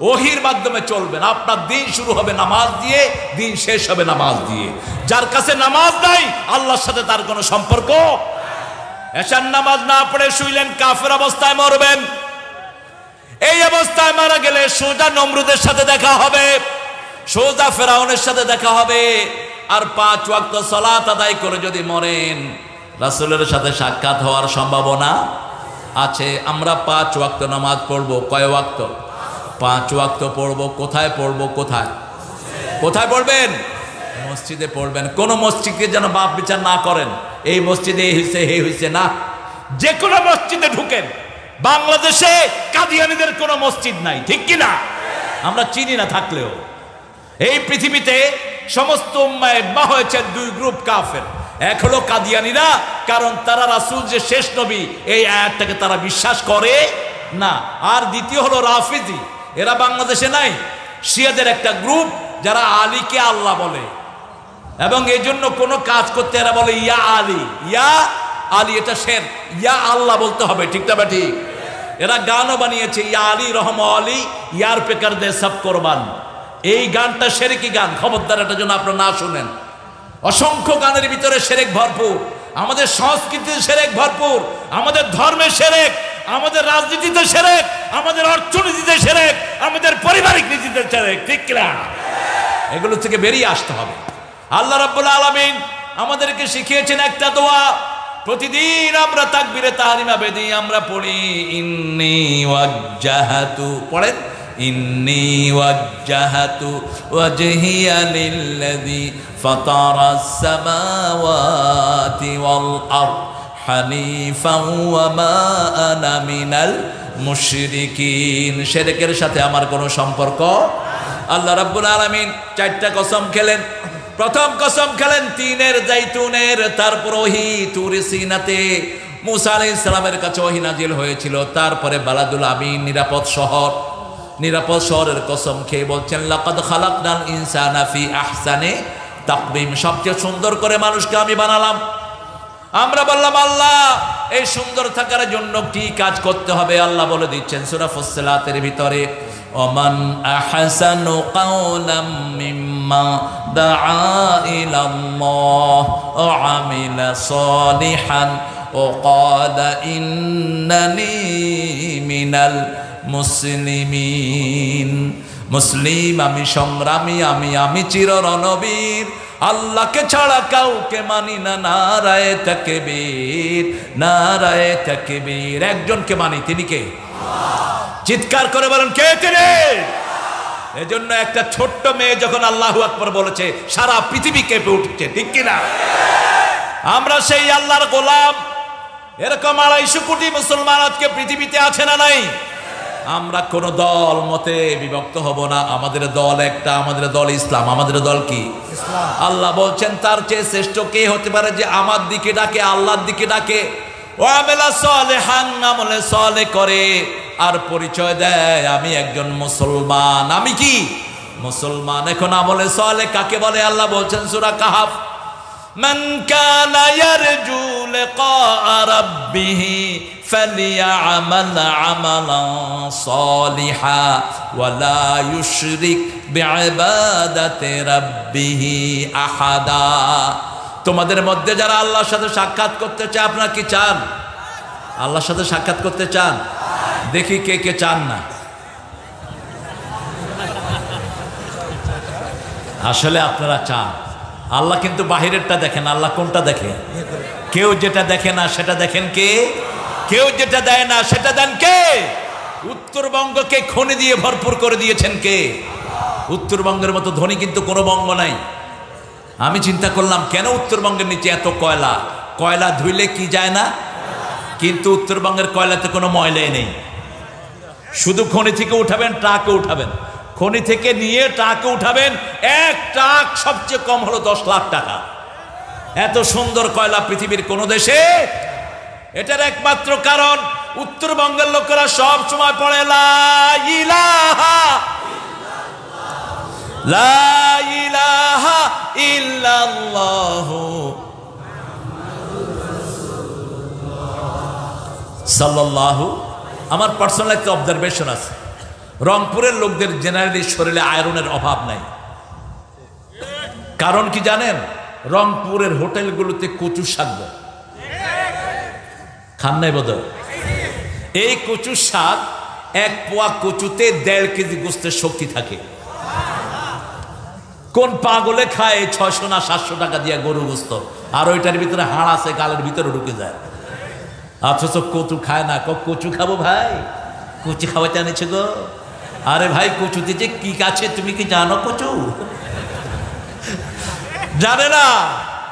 ওহির মাধ্যমে চলবেন। আপনার দিন শুরু হবে নামাজ দিয়ে, দিন শেষ হবে নামাজ দিয়ে। যার কাছে নামাজ নাই আল্লাহর সাথে তার কোনো সম্পর্ক। এশার নামাজ না পড়ে শুইলেন, কাফের অবস্থায় মরবেন। এই অবস্থায় মারা গেলে সোজা নমরুদের সাথে দেখা হবে, সোজা ফেরাউনের সাথে দেখা হবে। আর 5 ওয়াক্ত সালাত আদায় করে যদি মরেন, রাসূলের সাথে সাক্ষাৎ হওয়ার সম্ভাবনা আছে। আমরা 5 ওয়াক্ত নামাজ পড়বো। কয় ওয়াক্ত? 5 ওয়াক্ত পড়বো। কোথায় পড়বো? কোথায় কোথায় পড়বেন? মসজিদে পড়বেন। কোন মসজিদকে যেন বাপ বিচার না করেন, এই মসজিদে এই হইছে এই হইছে না। যে কোনো মসজিদে ঢুকেন। বাংলাদেশে কাদিয়ানীদের কোনো মসজিদ নাই, ঠিক কি না? আমরা চিনি না থাকলেও। এই পৃথিবীতে সমস্ত উম্মায়ে ইজমা হয়েছে 2 গ্রুপ কাফের। এক হলো কাদিয়ানীরা, কারণ তারা রাসূল যে শেষ নবী এই আয়াতটাকে তারা বিশ্বাস করে না। আর দ্বিতীয় হলো রাফিজি, এরা বাংলাদেশে নাই। শিয়াদের একটা গ্রুপ যারা আলীকে আল্লাহ বলে, এবং এই জন্য কোনো কাজ করতে এরা বলে ইয়া আলী, ইয়া আলী। এটা শের, ইয়া আল্লাহ বলতে হবে, ঠিক না বা ঠিক? এরা গানও বানিয়েছে, ইয়া আলী রহম আলী ইয়ার পেকার দে সব কোরবান। এই গানটা শিরকি গান, খবরদার এটা যেন আপনারা না শুনেন। অসংখ্য গানের ভিতরে শিরক ভরপুর। আমাদের সংস্কৃতিতে শিরক ভরপুর, আমাদের ধর্মে শিরক, আমাদের রাজনীতিতে শিরক, আমাদের অর্থনীতিতে শিরক, আমাদের পারিবারিক নীতিতে শিরক, ঠিক না? এগুলো থেকে বেরিয়ে আসতে হবে। আল্লাহ রাব্বুল আলামিন আমাদেরকে শিখিয়েছেন একটা দোয়া। প্রতিদিন আমরা তাকবীরে তাহরিমা বেদি আমরা পড়ি, ইন্নী ওয়াজ্জাহাতু, পড়েন, ইন্নী ওয়াজ্জাহাতু ওয়াজহিয়া লিল্লাযী ফাতারাস সামাওয়াতি ওয়াল আরদ হানিফান ওয়া মা আনা মিনাল মুশরিকিন। শিরকের সাথে আমার কোনো সম্পর্ক। আল্লাহ রাব্বুল আলামিন 4টা কসম খেলেন। প্রথম কসম খেলেন তিনের জাইতুনের, তারপর ওহী তুর সিনাতে মুসা আলাইহিস সালামের কাছে ওহী নাজিল হয়েছিল, তারপরে বালাদুল আমিন নিরাপদ শহর। নিরাপদ শহরের কসম খেয়ে বলছেন লাকাদ খালাকনাল ইনসানা ফি আহসানি তাকওয়িম, সবচেয়ে সুন্দর করে মানুষকে আমি বানালাম। আমরা বললাম আল্লাহ এই সুন্দর থাকার জন্য কি কাজ করতে হবে? আল্লাহ বলে দিচ্ছেন সূরা ফুসসিলাতের ভিতরে, ওমান আহসানু কাওলাম মিম্মা দাআ ইলাল্লাহ ওয়া আমিলা সালিহান ওয়া ক্বালা ইন্নানি মিনাল মুসলিমিন। মুসলিম আমি, সংগ্রামী আমি চির রণবীর, আল্লাহকে ছাড়া কাউকে মানি না। নারায়ে তাকবীর, নারায়ে তাকবীর। একজনকে মানি, তিনি কে? চিৎকার করে বলেন, কে তিনি? এজন্য একটা ছোট্ট মেয়ে যখন আল্লাহু আকবার বলেছে সারা পৃথিবী কেঁপে উঠছে, ঠিক কিনা? আমরা সেই আল্লাহর গোলাম। এরকম 250 কোটি মুসলমান আজকে পৃথিবীতে আছে না নাই? আমরা কোন দল মতে বিভক্ত হব না। আমাদের দল একটা, আমাদের দল ইসলাম। আমাদের দল কি? ইসলাম। আল্লাহ বলছেন তার চেয়ে শ্রেষ্ঠ কে হতে পারে যে আমার দিকে ডাকে, আল্লাহর দিকে ডাকে, ওয়া আমিলা সালিহান, আমলে সালেহ করে, আর পরিচয় দেয় আমি একজন মুসলমান। আমি কি? মুসলমান। এখন আমলে সালেহ কাকে বলে? আল্লাহ বলছেন সূরা কাহাফ, মান কানা ইয়ারজু লিকা রাব্বিহি ফালিয়া'মাল আমালান সালিহা ওয়া লা ইউশরিক বিইবাদাতি রাব্বিহি আহাদা। তোমাদের মধ্যে যারা আল্লাহর সাথে সাক্ষাৎ করতে চায়, আপনারা কি চান? আল্লাহর সাথে সাক্ষাৎ করতে চান? দেখি কে কে চান না। আসলে আপনারা চান। আল্লাহ কিন্তু বাহিরেরটা দেখেন, আল্লাহ কোনটা দেখে? কেউ যেটা দেখে না সেটা দেখেন কে? কেউ যেটা দেয় না সেটা দেন কে? উত্তরবঙ্গকে খনি দিয়ে ভরপুর করে দিয়েছেন কে? উত্তরবঙ্গের মতো ধনী কিন্তু কোনো বঙ্গ নাই। আমি চিন্তা করলাম কেন উত্তরবঙ্গের নিচে এত কয়লা? কয়লা ধুইলে কি যায় না, কিন্তু উত্তরবঙ্গের কয়লাতে কোনো ময়লাই নেই। শুধু খনি থেকে উঠাবেন, ট্রাকে উঠাবেন, খনি থেকে নিয়ে ট্রাকে উঠাবেন, এক ট্রাক সবচেয়ে কম হলো 10 লাখ টাকা। এত সুন্দর কয়লা পৃথিবীর কোন দেশে? এটার একমাত্র কারণ উত্তরবঙ্গের লোকেরা সব সময় পড়ে লা ইলাহা ইল্লাল্লাহ, লা ইলাহা ইল্লাল্লাহ সাল্লাল্লাহু। আমার পার্সোনাল একটা অবজারভেশন আছে, রংপুরের লোকদের জেনারেলি শরীরে আয়রনের অভাব নাই। কারণ কি জানেন? রংপুরের হোটেলগুলোতে কচু শাক খান নাই বোধহয়। এই কচু শাক, এক পোয়া কচুতে 1.5 কেজি গোস্তের শক্তি থাকে। কোন পাগলে খায় 600 না 700 টাকা দিয়ে গরু গোস্ত, আর ওইটার ভিতরে হাড় আছে, গালের ভিতরে ঢুকে যায়। অথচ কচু খায় না। কচু খাবো ভাই, কচু খাওয়াতে আনেছে গো। আরে ভাই, কচুতে যে কি আছে তুমি কি জানো? কচু জানে না।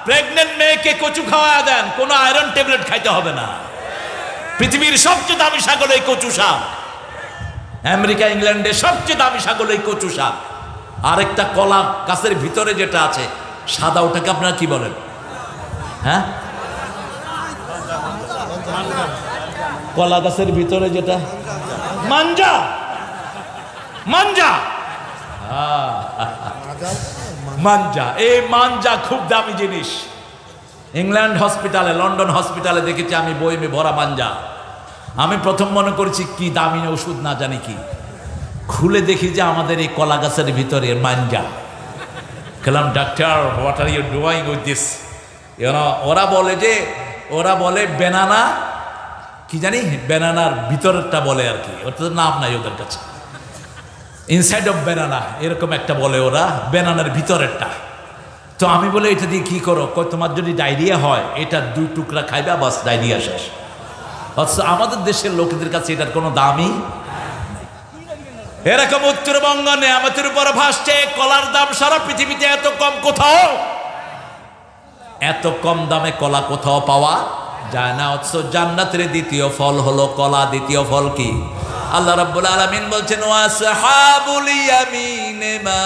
প্রেগনেন্ট মেয়েকে কচু খাওয়া দেন, কোনো আয়রন ট্যাবলেট খাইতে হবে না। পৃথিবীর সবচেয়ে দামি শাক হলো এই কচু শাক। আমেরিকা ইংল্যান্ডে সবচেয়ে দামি শাক হলো এই কচু শাক। আরেকটা কলা গাছের ভিতরে যেটা আছে সাদা, ওটাকে আপনারা কি বলেন? হ্যাঁ, কলা গাছের ভিতরে যেটা মাঞ্জা। মাঞ্জা, মাঞ্জা। এই মাঞ্জা খুব দামি জিনিস। ইংল্যান্ড হসপিটালে, লন্ডন হসপিটালে দেখেছি আমি বইমে ভরা মাঞ্জা। আমি প্রথম মনে করেছি কি দামি ওষুধ না জানি কি, খুলে দেখি যে আমাদের এই কলা গাছের ভিতরে মাঞ্জা। বললাম, doctor what are you doing with this? ওরা বলে বেনানা, কি জানি বেনানার ভিতরটা বলে আর কি, ওটা তো নাম নাই ওদের কাছে। ইনসাইড অফ বেনানা এরকম একটা বলে ওরা, বেনানার ভিতরেরটা। তো আমি বলে এটা দিয়ে কি করো? তোমার যদি ডায়রিয়া হয় এটা 2 টুকরা খাইবা, বাস ডায়রিয়া শেষ। অথচ আমাদের দেশের লোকেদের কাছে এটার কোনো দামই। এরকম উত্তরবঙ্গ নেয়ামতের উপর ভাসছে। কলার দাম সারা পৃথিবীতে এত কম কোথাও, এত কম দামে কলা কোথাও পাওয়া যায় না। অথচ জান্নাতের দ্বিতীয় ফল হলো কলা। দ্বিতীয় ফল কি? আল্লাহ রাব্বুল আলামিন বলছেন, ওয়াসহাবুল ইয়ামিন মা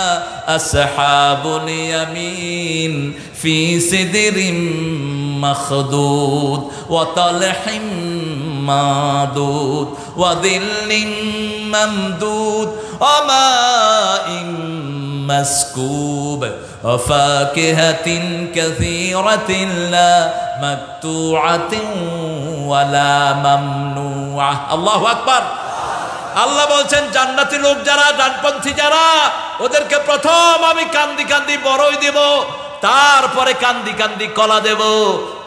আসহাবুল ইয়ামিন ফি সিদরিম মাখদুদ ওয়া তালহিম মাদুদ ওয়া দিল্লিম মামদুদ ওয়া মাইন মাসকুব ওয়া ফাকিহাতিন কাসীরাতিন লা মাকতুআতিন ওয়া লা মামনুআ। আল্লাহু আকবার। আল্লাহ বলছেন, জান্নাতি লোক যারা, ডানপন্থী যারা, ওদেরকে প্রথম আমি কান্দি কান্দি বড়ই দেব, তারপরে কান্দি কান্দি কলা দেব,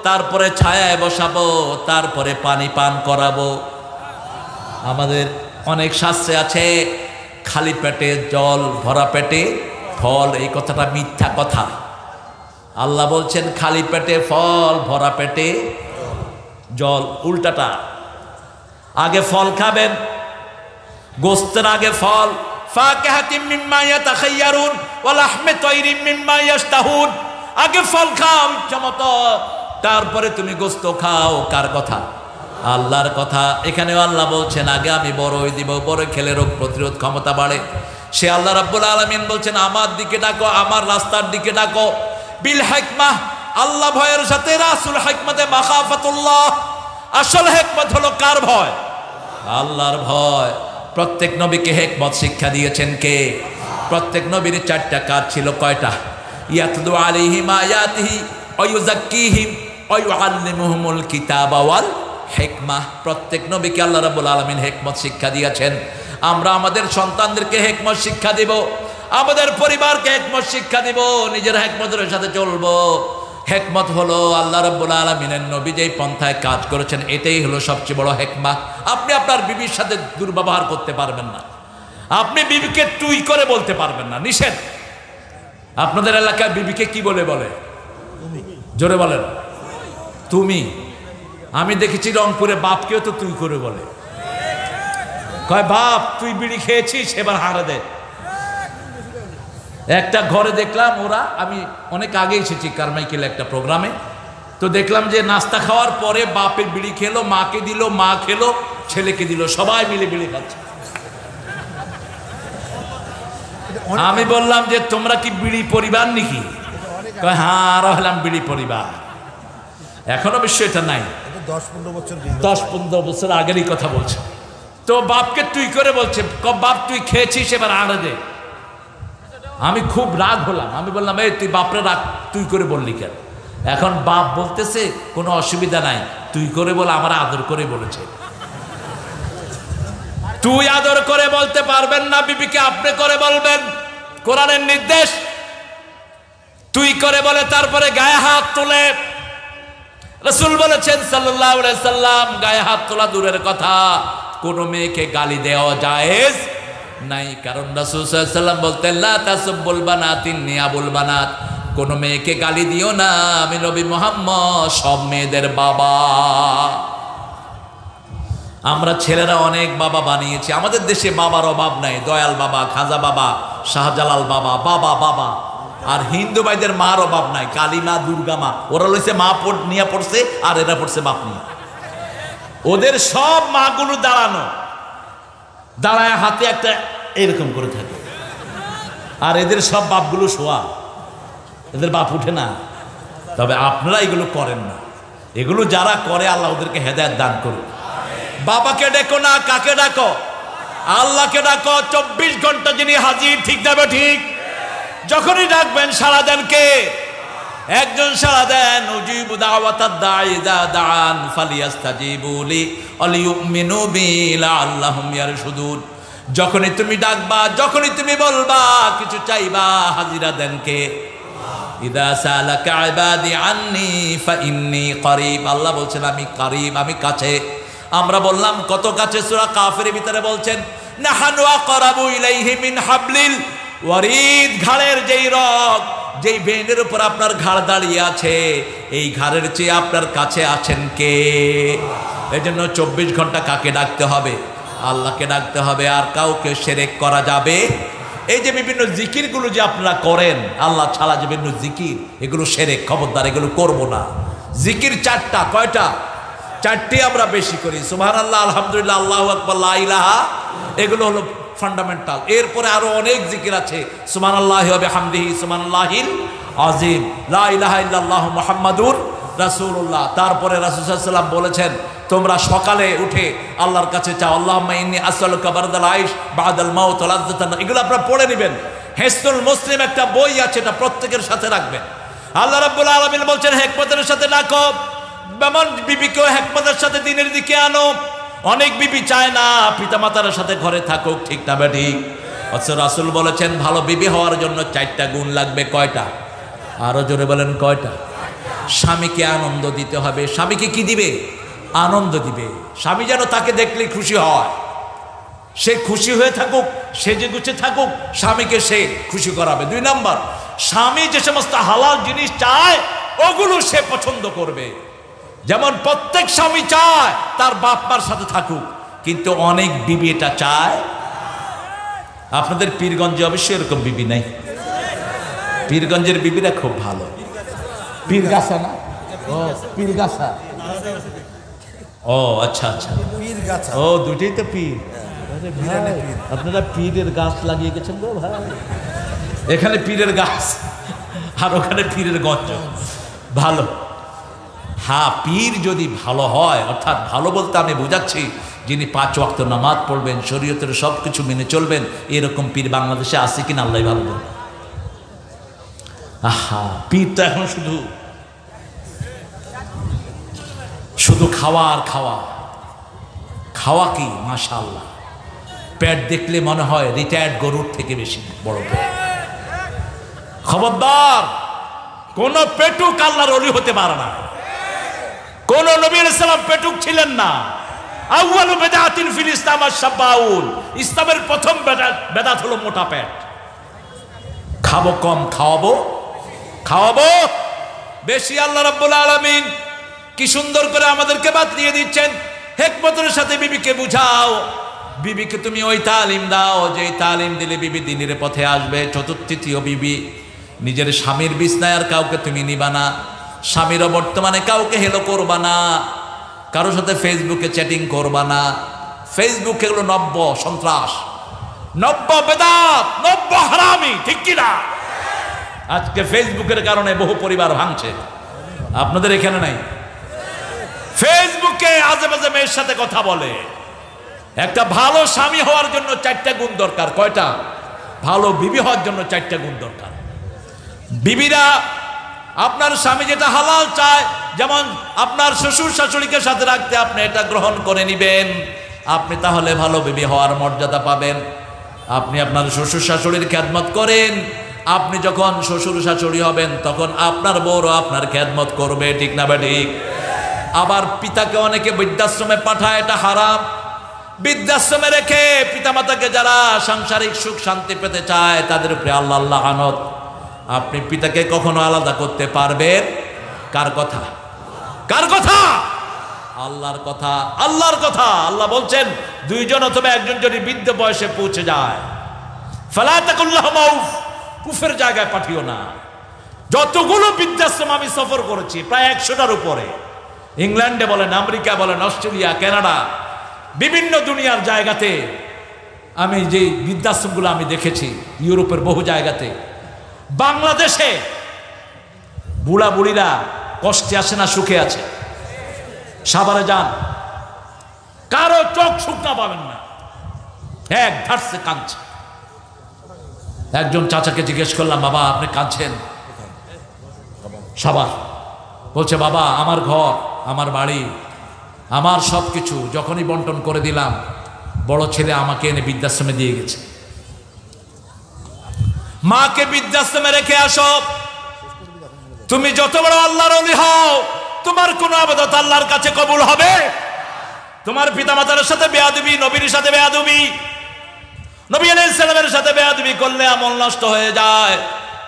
তারপরে ছায়ায় বসাবো, তারপরে পানি পান করাবো। আমাদের অনেক শাস্ত্রে আছে খালি পেটে জল, ভরা পেটে ফল। এই কথাটা মিথ্যা কথা। আল্লাহ বলছেন খালি পেটে ফল, ভরা পেটে জল। উল্টাটা, আগে ফল খাবেন, গোস্তের আগে ফল। ফাকিহাতিম মিম্মা ইয়াতাখায়্যারুন ওয়া লাহমি তায়রিম মিম্মা ইয়াশতাহুন। আগে ফল খাও ইচ্ছামতো, তারপরে তুমি গোস্ত খাও। কার কথা? আল্লাহর কথা। এখানে আল্লাহ বলছেন আগে আমি বড়ই দিব, বড় খেলে রোগ প্রতিরোধ ক্ষমতা বাড়ে। সে আল্লাহ রাব্বুল আলামিন বলছেন, আমার দিকে ডাকো, আমার রাস্তার দিকে ডাকো। বিল হিকমাহ, আল্লাহ ভয়ের সাথে। রাসূল হিকমতে মাখাফাতুল্লাহ। আসল হিকমত হলো কার ভয়? আল্লাহর ভয়। প্রত্যেক নবীকে হিকমত শিক্ষা দিয়েছেন কে? প্রত্যেক নবীর 4টা কাজ ছিল। কয়টা? ইয়াতলু আলাইহিম আয়াতিহি ওয়া ইউযাক্কিহিম ওয়া ইউআল্লিমুহুমুল কিতাবা ওয়াল হিকমাহ। প্রত্যেক নবীকে আল্লাহ রাব্বুল আলামিন হিকমত শিক্ষা দিয়েছেন। আমরা আমাদের সন্তানদেরকে হিকমত শিক্ষা দিব, আমাদের পরিবারকে হিকমত শিক্ষা দিব, নিজের হিকমতের সাথে চলবো। হিকমত হলো আল্লাহ রাব্বুল আলামিনের নবী যেই পন্থায় কাজ করেছেন, এটাই হলো সবচেয়ে বড় হিকমত। আপনি আপনার বিবির সাথে দুর্ব্যবহার করতে পারবেন না, আপনি বিবিকে তুই করে বলতে পারবেন না, নিষেধ। আপনাদের এলাকায় বিবিকে কি বলে? জোরে বলেন। তুমি। আমি দেখেছি রংপুরে বাপকেও তো তুই করে বলে। কয়, বাপ তুই বিড়ি খেয়েছিস, এবার হারে দে। একটা ঘরে দেখলাম ওরা, আমি অনেক আগে এসেছি কারমাইকেল একটা প্রোগ্রামে, তো দেখলাম যে নাস্তা খাওয়ার পরে বাপের বিড়ি খেলো, মাকে দিল, মা খেলো, ছেলেকে দিল, সবাই মিলে বিড়ি খাচ্ছে। আমি বললাম যে তোমরা কি বিড়ি পরিবার নাকি? হ্যাঁ, আর হলাম বিড়ি পরিবার। এখনো অবশ্য এটা নাই, 10-15 বছর আগেরই কথা বলছে। তো বাপকে তুই করে বলছে, বাপ তুই খেয়েছিস, এবার আড়ে দে। আমি খুব রাগ হলাম। আমি বললাম, এই তুই বাপরে রাগ তুই করে বললি কেন? এখন বাপ বলতেছে কোনো অসুবিধা নাই, তুই করে বলে, আমার আদর করে বলেছে। তুই আদর করে বলতে পারবেন না, বিবিকে আপনি করে বলবেন, কোরআনের নির্দেশ। তুই করে বলে তারপরে গায়ে হাত তোলে। রাসূল বলেছেন সাল্লাল্লাহু আলাইহি সাল্লাম, গায়ে হাত তোলা দূরের কথা, কোন মেয়েকে গালি দেওয়া জায়েজ নাই। কারণ রাসূল সাল্লাল্লাহু আলাইহি সাল্লাম বলতেন, লা তাসুব্বুল বানাতিন নিয়াবুল বানাত, কোন মেয়েকে গালি দিও না, আমি নবী মুহাম্মদ সব মেয়েদের বাবা। আমরা ছেলেরা অনেক বাবা বানিয়েছি, আমাদের দেশে বাবার অভাব নাই। দয়াল বাবা, খাজা বাবা, শাহজালাল বাবা, বাবা বাবা। আর হিন্দু ভাইদের মার অভাব নাই, কালী মা, দুর্গা মা। ওরা লইছে মা নিয়ে পড়ছে, আর এরা পড়ছে বাপ নিয়ে। ওদের সব মাগুলো দাঁড়ানো, দাঁড়ায় হাতে একটা এরকম করে থাকে, আর এদের সব বাপগুলো শোয়া, এদের বাপ উঠে না। তবে আপনারা এগুলো করেন না, এগুলো যারা করে আল্লাহ ওদেরকে হেদায়েত দান করুন। বাবাকে ডেকো না, কাকে ডাকো? আল্লাহকে ডাকো। 24 ঘন্টা যিনি হাজির, ঠিক যাবে ঠিক। যখনই ডাকবেন সাড়া দেন কে? একজন সাড়া দেন, উজিবু দাওয়াতাদ দাঈ ইযা দাআন ফালিয়াস্তাজিবু লি ওয়ালিউমিনু বি লাআল্লাহুম ইয়ারশুদুন। যখনই তুমি ডাকবা, যখনই তুমি বলবা, কিছু চাইবা, হাজিরা দেন কে? ইযা সালাকা ইবাদি আন্নী ফাইন্নী করিব। আল্লাহ বলছেন আমি করিব, আমি কাছে। আমরা বললাম কত কাছে? সূরা কাফের ভিতরে বলছেন, নাহানু আকরাবু ইলাইহি মিন হাবলিল ওয়ারিদ। ঘাড়ের যেই রগ, যেই ভেনের উপর আপনার ঘাড় দাঁড়িয়ে আছে, এই ঘাড়ের চেয়ে আপনার কাছে আছেন কে? এজন্য 24 ঘন্টা কাকে ডাকতে হবে? আল্লাহকে ডাকতে হবে। আর কাউকে শিরক করা যাবে? এই যে বিভিন্ন জিকিরগুলো যে আপনারা করেন, আল্লাহ ছাড়া যে বিভিন্ন জিকির, এগুলো শিরক, খবরদার এগুলো করব না। জিকির 4টা, কয়টা? 4টি আমরা বেশি করি। সুবহানাল্লাহ, আলহামদুলিল্লাহ, আল্লাহু আকবার, লা ইলাহা, এগুলো হলো ফান্ডামেন্টাল। এরপরে আরো অনেক জিকির আছে, সুবহানাল্লাহি ওয়া বিহামদিহি, সুবহানাল্লাহিল আযীম, লা ইলাহা ইল্লাল্লাহু মুহাম্মাদুর রাসূলুল্লাহ। তারপরে রাসূল সাল্লাল্লাহু আলাইহি ওয়াসাল্লাম বলেছেন, তোমরা সকালে উঠে আল্লাহর কাছে চাও, আল্লাহুম্মা ইন্নী আসআলুকা বারদাল আইশ বাদাল মাউত ওয়া লাযযাতান। এগুলো আপনারা পড়ে নেবেন। হিসনুল মুসলিম একটা বই আছে, এটা প্রত্যেকের সাথে রাখবেন। আল্লাহ রাব্বুল আলামিন বলছেন, হিকমতের সাথে ডাকো, বেমন বিবিকেও হিকমতের সাথে দিনের দিকে আনো। অনেক বিবি চায় না পিতামাতার সাথে ঘরে থাকুক, ঠিক না বেঠিক? অথচ রাসূল বলেছেন ভালো বিবি হওয়ার জন্য 4টা গুণ লাগবে। কয়টা? আরো জোরে বলেন, কয়টা? স্বামীকে আনন্দ দিতে হবে। স্বামীকে কি দিবে? আনন্দ দিবে। স্বামী যেন তাকে দেখলে খুশি হয়, সে খুশি হয়ে থাকুক, সেজে গুছে থাকুক, স্বামীকে সে খুশি করাবে। 2 নাম্বার, স্বামী যে সমস্ত হালাল জিনিস চায় ওগুলো সে পছন্দ করবে। যেমন প্রত্যেক স্বামী চায় তার বাপ মার সাথে থাকুক, কিন্তু অনেক বিবি এটা চায়। আপনাদের পীরগঞ্জে অবশ্যই এরকম বিবি নাই। পীরগঞ্জের বিবিরা খুব ভালো। পীরগাছা না? ও পীরগাছা, ও আচ্ছা আচ্ছা, ও দুটেই তো পীর। আপনারা পীরের গাছ লাগিয়ে গেছেন গো ভাই। এখানে পীরের গাছ আর ওখানে পীরের গঞ্জ। ভালো। হ্যাঁ, পীর যদি ভালো হয়, অর্থাৎ ভালো বলতে আমি বোঝাচ্ছি যিনি 5 ওয়াক্ত নামাজ পড়বেন, শরীয়তের সব কিছু মেনে চলবেন, এরকম পীর বাংলাদেশে আছে কিনা আল্লাহ ভালো বলেন। আহা, পীর তো এখন শুধু শুধু খাওয়া আর খাওয়া। খাওয়া কি মাশাআল্লাহ, পেট দেখলে মনে হয় রিটায়ার্ড গরুর থেকে বেশি বড় পেট। খবরদার, কোন পেটুক আল্লাহর ওলি হতে পারে না। কোন নবী আলাইহিস সালাম পেটুক ছিলেন না। আউয়ালু বিদআতিন ফিল ইসলাম আশ-শাবাউল, ইসলামের প্রথম বেদাত হলো মোটা পেট। খাবো কম, খাওয়াবো বেশি। আল্লাহ রাব্বুল আলামিন কি সুন্দর করে আমাদেরকে বাতলিয়ে দিচ্ছেন, হিকমতের সাথে বিবিকে বুঝাও। বিবিকে তুমি ওই তালিম দাও যে তালিম দিলে বিবি দ্বীনের পথে আসবে। তৃতীয় বিবি, নিজের স্বামীর বিছনায় আর কাউকে তুমি নিবা না। স্বামীরও বর্তমানে কাউকে হেলো করবা না, কারোর সাথে ফেসবুকে চ্যাটিং করবা না। ফেসবুক এগুলো নব্য সন্ত্রাস, নব্য বেদাত, নব্য হারামি, ঠিক কিনা? আজকে ফেসবুকের কারণে বহু পরিবার ভাঙছে। আপনাদের এখানে নাই? ফেসবুকে আজে বাজে মেয়ের সাথে কথা বলে। একটা ভালো স্বামী হওয়ার জন্য 4টা গুণ দরকার। কয়টা? ভালো বিবি হওয়ার জন্য 4টা গুণ দরকার। বিবিরা, আপনার স্বামী যেটা হালাল চায়, যেমন আপনার শ্বশুর শাশুড়িকে সাথে রাখতে আপনি এটা গ্রহণ করে নিবেন। আপনি তাহলে ভালো বিবি হওয়ার মর্যাদা পাবেন। আপনি আপনার শ্বশুর শাশুড়ির খেদমত করেন, আপনি যখন শ্বশুর শাশুড়ি হবেন তখন আপনার বউরও আপনার খেদমত করবে, ঠিক না ঠিক? আবার পিতাকে অনেকে বৃদ্ধাশ্রমে পাঠায়, এটা হারাম। বৃদ্ধাশ্রমে রেখে পিতামাতাকে যারা সাংসারিক সুখ শান্তি পেতে চায় তাদের উপরে আল্লাহ লানত। আপনি পিতাকে কখনো আলাদা করতে পারবেন? কার কথা? কার কথা? আল্লাহর কথা। আল্লাহর কথা। আল্লাহ বলছেন দুইজন অথবা একজন যদি বৃদ্ধ বয়সে পৌঁছে যায়, ফালা তাকুল্লাহুমা উফ, কুফের জায়গায় পাঠিও না। যতগুলো বৃদ্ধাশ্রম আমি সফর করেছি প্রায় 100টার উপরে, ইংল্যান্ডে বলেন, আমেরিকা বলেন, অস্ট্রেলিয়া, কানাডা, বিভিন্ন দুনিয়ার জায়গাতে আমি যে বৃদ্ধাশ্রমগুলো আমি দেখেছি, ইউরোপের বহু জায়গাতে। বাংলাদেশে বুড়া বুড়িরা কষ্টে আছে না সুখে আছে? সাভারে যান, কারো চোখ শুকনা পাবেন না, এক ধারছে কাঁদছে। একজন চাচাকে জিজ্ঞেস করলাম, বাবা আপনি কাঁদছেন? সাভার। বলছে, বাবা আমার ঘর, আমার বাড়ি, আমার সব কিছু যখনই বন্টন করে দিলাম, বড় ছেলে আমাকে এনে বৃদ্ধাশ্রমে দিয়ে গেছে। মাকে বৃদ্ধাশ্রমে রেখে আসো। তুমি যত বড় আল্লাহর ওলি হও, তোমার কোন আবাদত আল্লাহর কাছে কবুল হবে? তোমার পিতামাতার সাথে বেয়াদবি, নবীর সাথে বেয়াদবি, নবী আলাইহিস সালামের সাথে বেয়াদবি করলে আমল নষ্ট হয়ে যায়।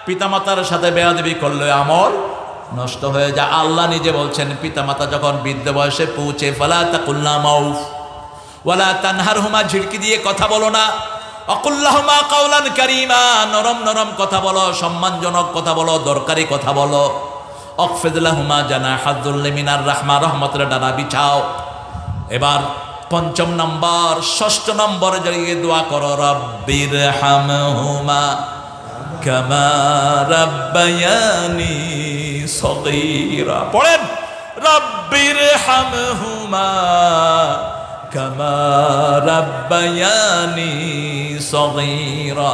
পিতামাতার সাথে বেয়াদবি করলে আমল নষ্ট হয়ে যায়। আল্লাহ নিজে বলছেন, পিতামাতা যখন বৃদ্ধ বয়সে পৌঁছে, ফালা তাকুল্লাহুমা উফ ওয়ালা তানহারহুমা, ঝিড়কি দিয়ে কথা বলো না। অকুল্লাহুমা কাওলান কারীমা, নরম নরম কথা বলো, সম্মানজনক কথা বলো, দরকারি কথা বলো। অখফিদ লাহুমা জানাহাযুল্লি মিনার রাহমা, রহমতের ডানা বিছাও। এবার 5 নম্বর, 6 নম্বরে গিয়ে দোয়া করো, রব্বির হামহুমা কামা রাব্বায়ানি সগীরা। পড়েন, রব্বির হামহুমা কামা রাব্বায়ানি সগীরা।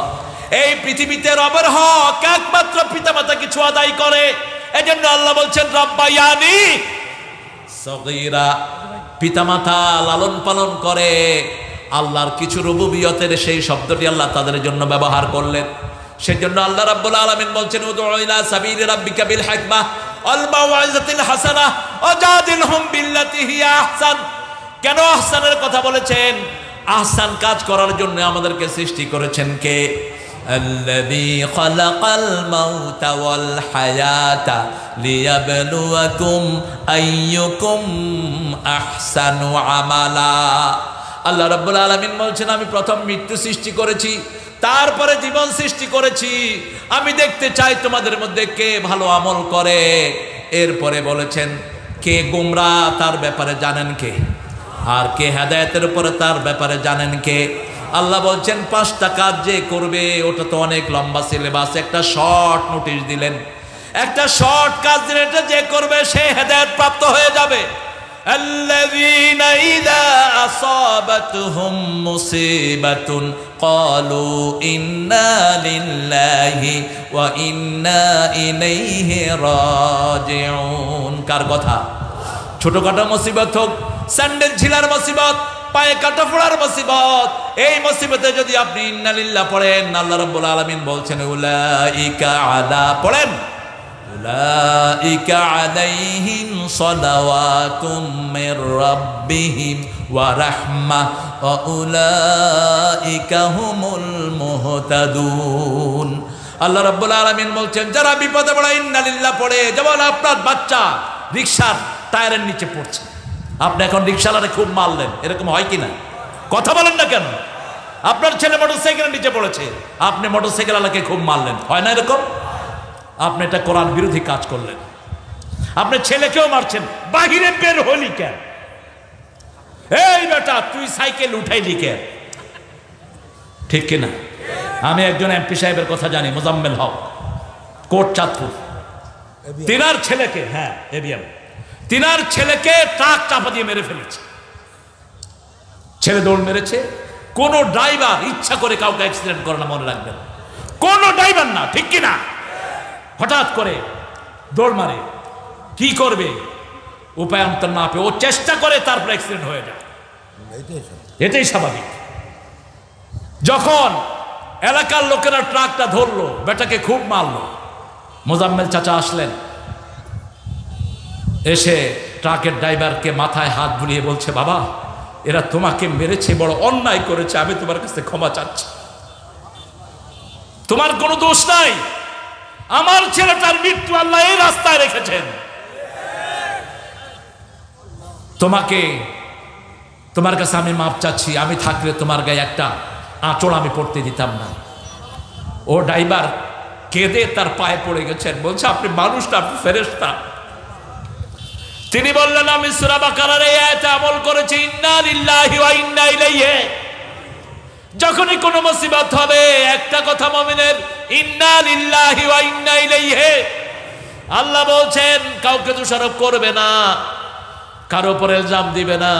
এই পৃথিবীতে রবের হক একমাত্র পিতামাতা কিছু আদায় করে, এজন্য আল্লাহ বলছেন রাব্বায়ানি সগীরা। পিতামাতা লালন পালন করে, আল্লাহর কিছু রুবুবিয়তের সেই শব্দটি আল্লাহ তাদের জন্য ব্যবহার করলেন। সেজন্য আল্লাহ রাব্বুল আলামিন বলছেন, উদউ ইলা সাবিলি রাব্বিকা বিল হিকমাহ ওয়াল মাউইযাতিল হাসানাহ ওয়াজাদিলহুম বিল্লাতি হিয়া আহসান। কেন আহসানের কথা বলেছেন? আহসান কাজ করার জন্য আমাদেরকে সৃষ্টি করেছেন কে? আল্লাযী খালাকাল মাউতা ওয়াল হায়াতা লিয়াবলুয়াকুম আইয়ুকুম আহসানু আমালা। আল্লাহ রাব্বুল আলামিন বলছেন, আমি প্রথম মৃত্যু সৃষ্টি করেছি, তারপরে জীবন সৃষ্টি করেছি, আমি দেখতে চাই তোমাদের মধ্যে কে ভালো আমল করে। এরপরে বলেছেন, কে গোমরাহ তার ব্যাপারে জানেন কে, আর কে হেদায়েতের উপরে তার ব্যাপারে জানেন কে। আল্লাহ বলছেন 5টা কাজ যে করবে, ওটা তো অনেক লম্বা সিলেবাস, একটা শর্ট নোটিশ দিলেন, একটা শর্ট কাজ দিলেন, এটা যে করবে সে হেদায়েত প্রাপ্ত হয়ে যাবে। الذين إذا أصابتهم مصيبة قالوا إنا لله وإنا إليه راجعون। কার কথা? ছোটখাটো মুসিবত হোক, স্যান্ডেল ঝিলার মুসিবত, পায়ে কাটা ফোড়ার মুসিবত, এই মুসিবতে যদি আপনি ইন্না লিল্লাহ পড়েন, আল্লাহ রাব্বুল আলামিন বলছেন উলাইকা আলা, পড়েন, উলাইকা আলাইহিম সালাওয়াতুম মির রাব্বিহিম ওয়া রাহমাহ ওয়া উলাইকা হুমুল মুহতাদুন। আল্লাহ রাব্বুল আলামিন বলছেন, যারা বিপদে পড়ে ইন্না লিল্লাহ পড়ে, যেমন আপনার বাচ্চা রিকশার টায়ারের নিচে পড়ছে, আপনি এখন রিকশালারে খুব মারলেন, এরকম হয় কিনা? কথা বলেন না কেন? আপনার ছেলে মোটরসাইকেলের নিচে পড়েছে, আপনি মোটরসাইকেলওয়ালাকে খুব মারলেন, হয় না এরকম? আপনি এটা কোরআন বিরোধী কাজ করলেন। আপনি ছেলেকেও মারছেন, বাহিরে বের হলি কেন? এই বেটা তুই সাইকেল উঠাইলি কেন? ঠিক কিনা? আমি একজন এমপি সাহেবের কথা জানি, মোজাম্মেল হক, কোট চাঁদপুর, তিনার ছেলেকে, হ্যাঁ এবিএম, তিনার ছেলেকে ট্রাক চাপা দিয়ে মেরে ফেলেছে। ছেলে দৌড় মেরেছে। কোন ড্রাইভার ইচ্ছা করে কাউকে অ্যাক্সিডেন্ট করে না, মনে রাখবেন, কোন ড্রাইভার না, ঠিক কিনা? হঠাৎ করে দৌড় মারে, কি করবে উপায়ান্তর না পেয়ে ও চেষ্টা করে, তারপর অ্যাক্সিডেন্ট হয়ে যায়। এটাই স্বাভাবিক। যখন এলাকার লোকেরা ট্রাকটা ধরলো, বেটাকে খুব মারলো, মোজাম্মেল চাচা আসলেন, এসে ট্রাকের ড্রাইভারকে মাথায় হাত বুলিয়ে বলছে, বাবা এরা তোমাকে মেরেছে, বড় অন্যায় করেছে, আমি তোমার কাছে ক্ষমা চাচ্ছি, তোমার কোনো দোষ নাই, আমার ছেলেটার মৃত্যু আল্লাহ এই রাস্তায় রেখেছেন, তোমার কাছে আমি মাপ চাচ্ছি, আমি থাকলে তোমার গায়ে একটা আঁচড় আমি পড়তে দিতাম না। ও ড্রাইভার কেঁদে তার পায়ে পড়ে গেছেন, বলছে আপনি মানুষ না, আপনি ফেরেশতা। তিনি বললেন, আমি সূরা বাকারার এই আয়াতে আমল করেছি, ইন্না লিল্লাহি ওয়া ইন্না ইলাইহি। যখনই কোনো মুসিবত হবে একটা কথা মুমিনের, ইন্না লিল্লাহি ওয়া ইন্না ইলাইহি। আল্লাহ বলছেন কাউকে দোষারোপ করবে না, কারো উপর ইলজাম দিবে না,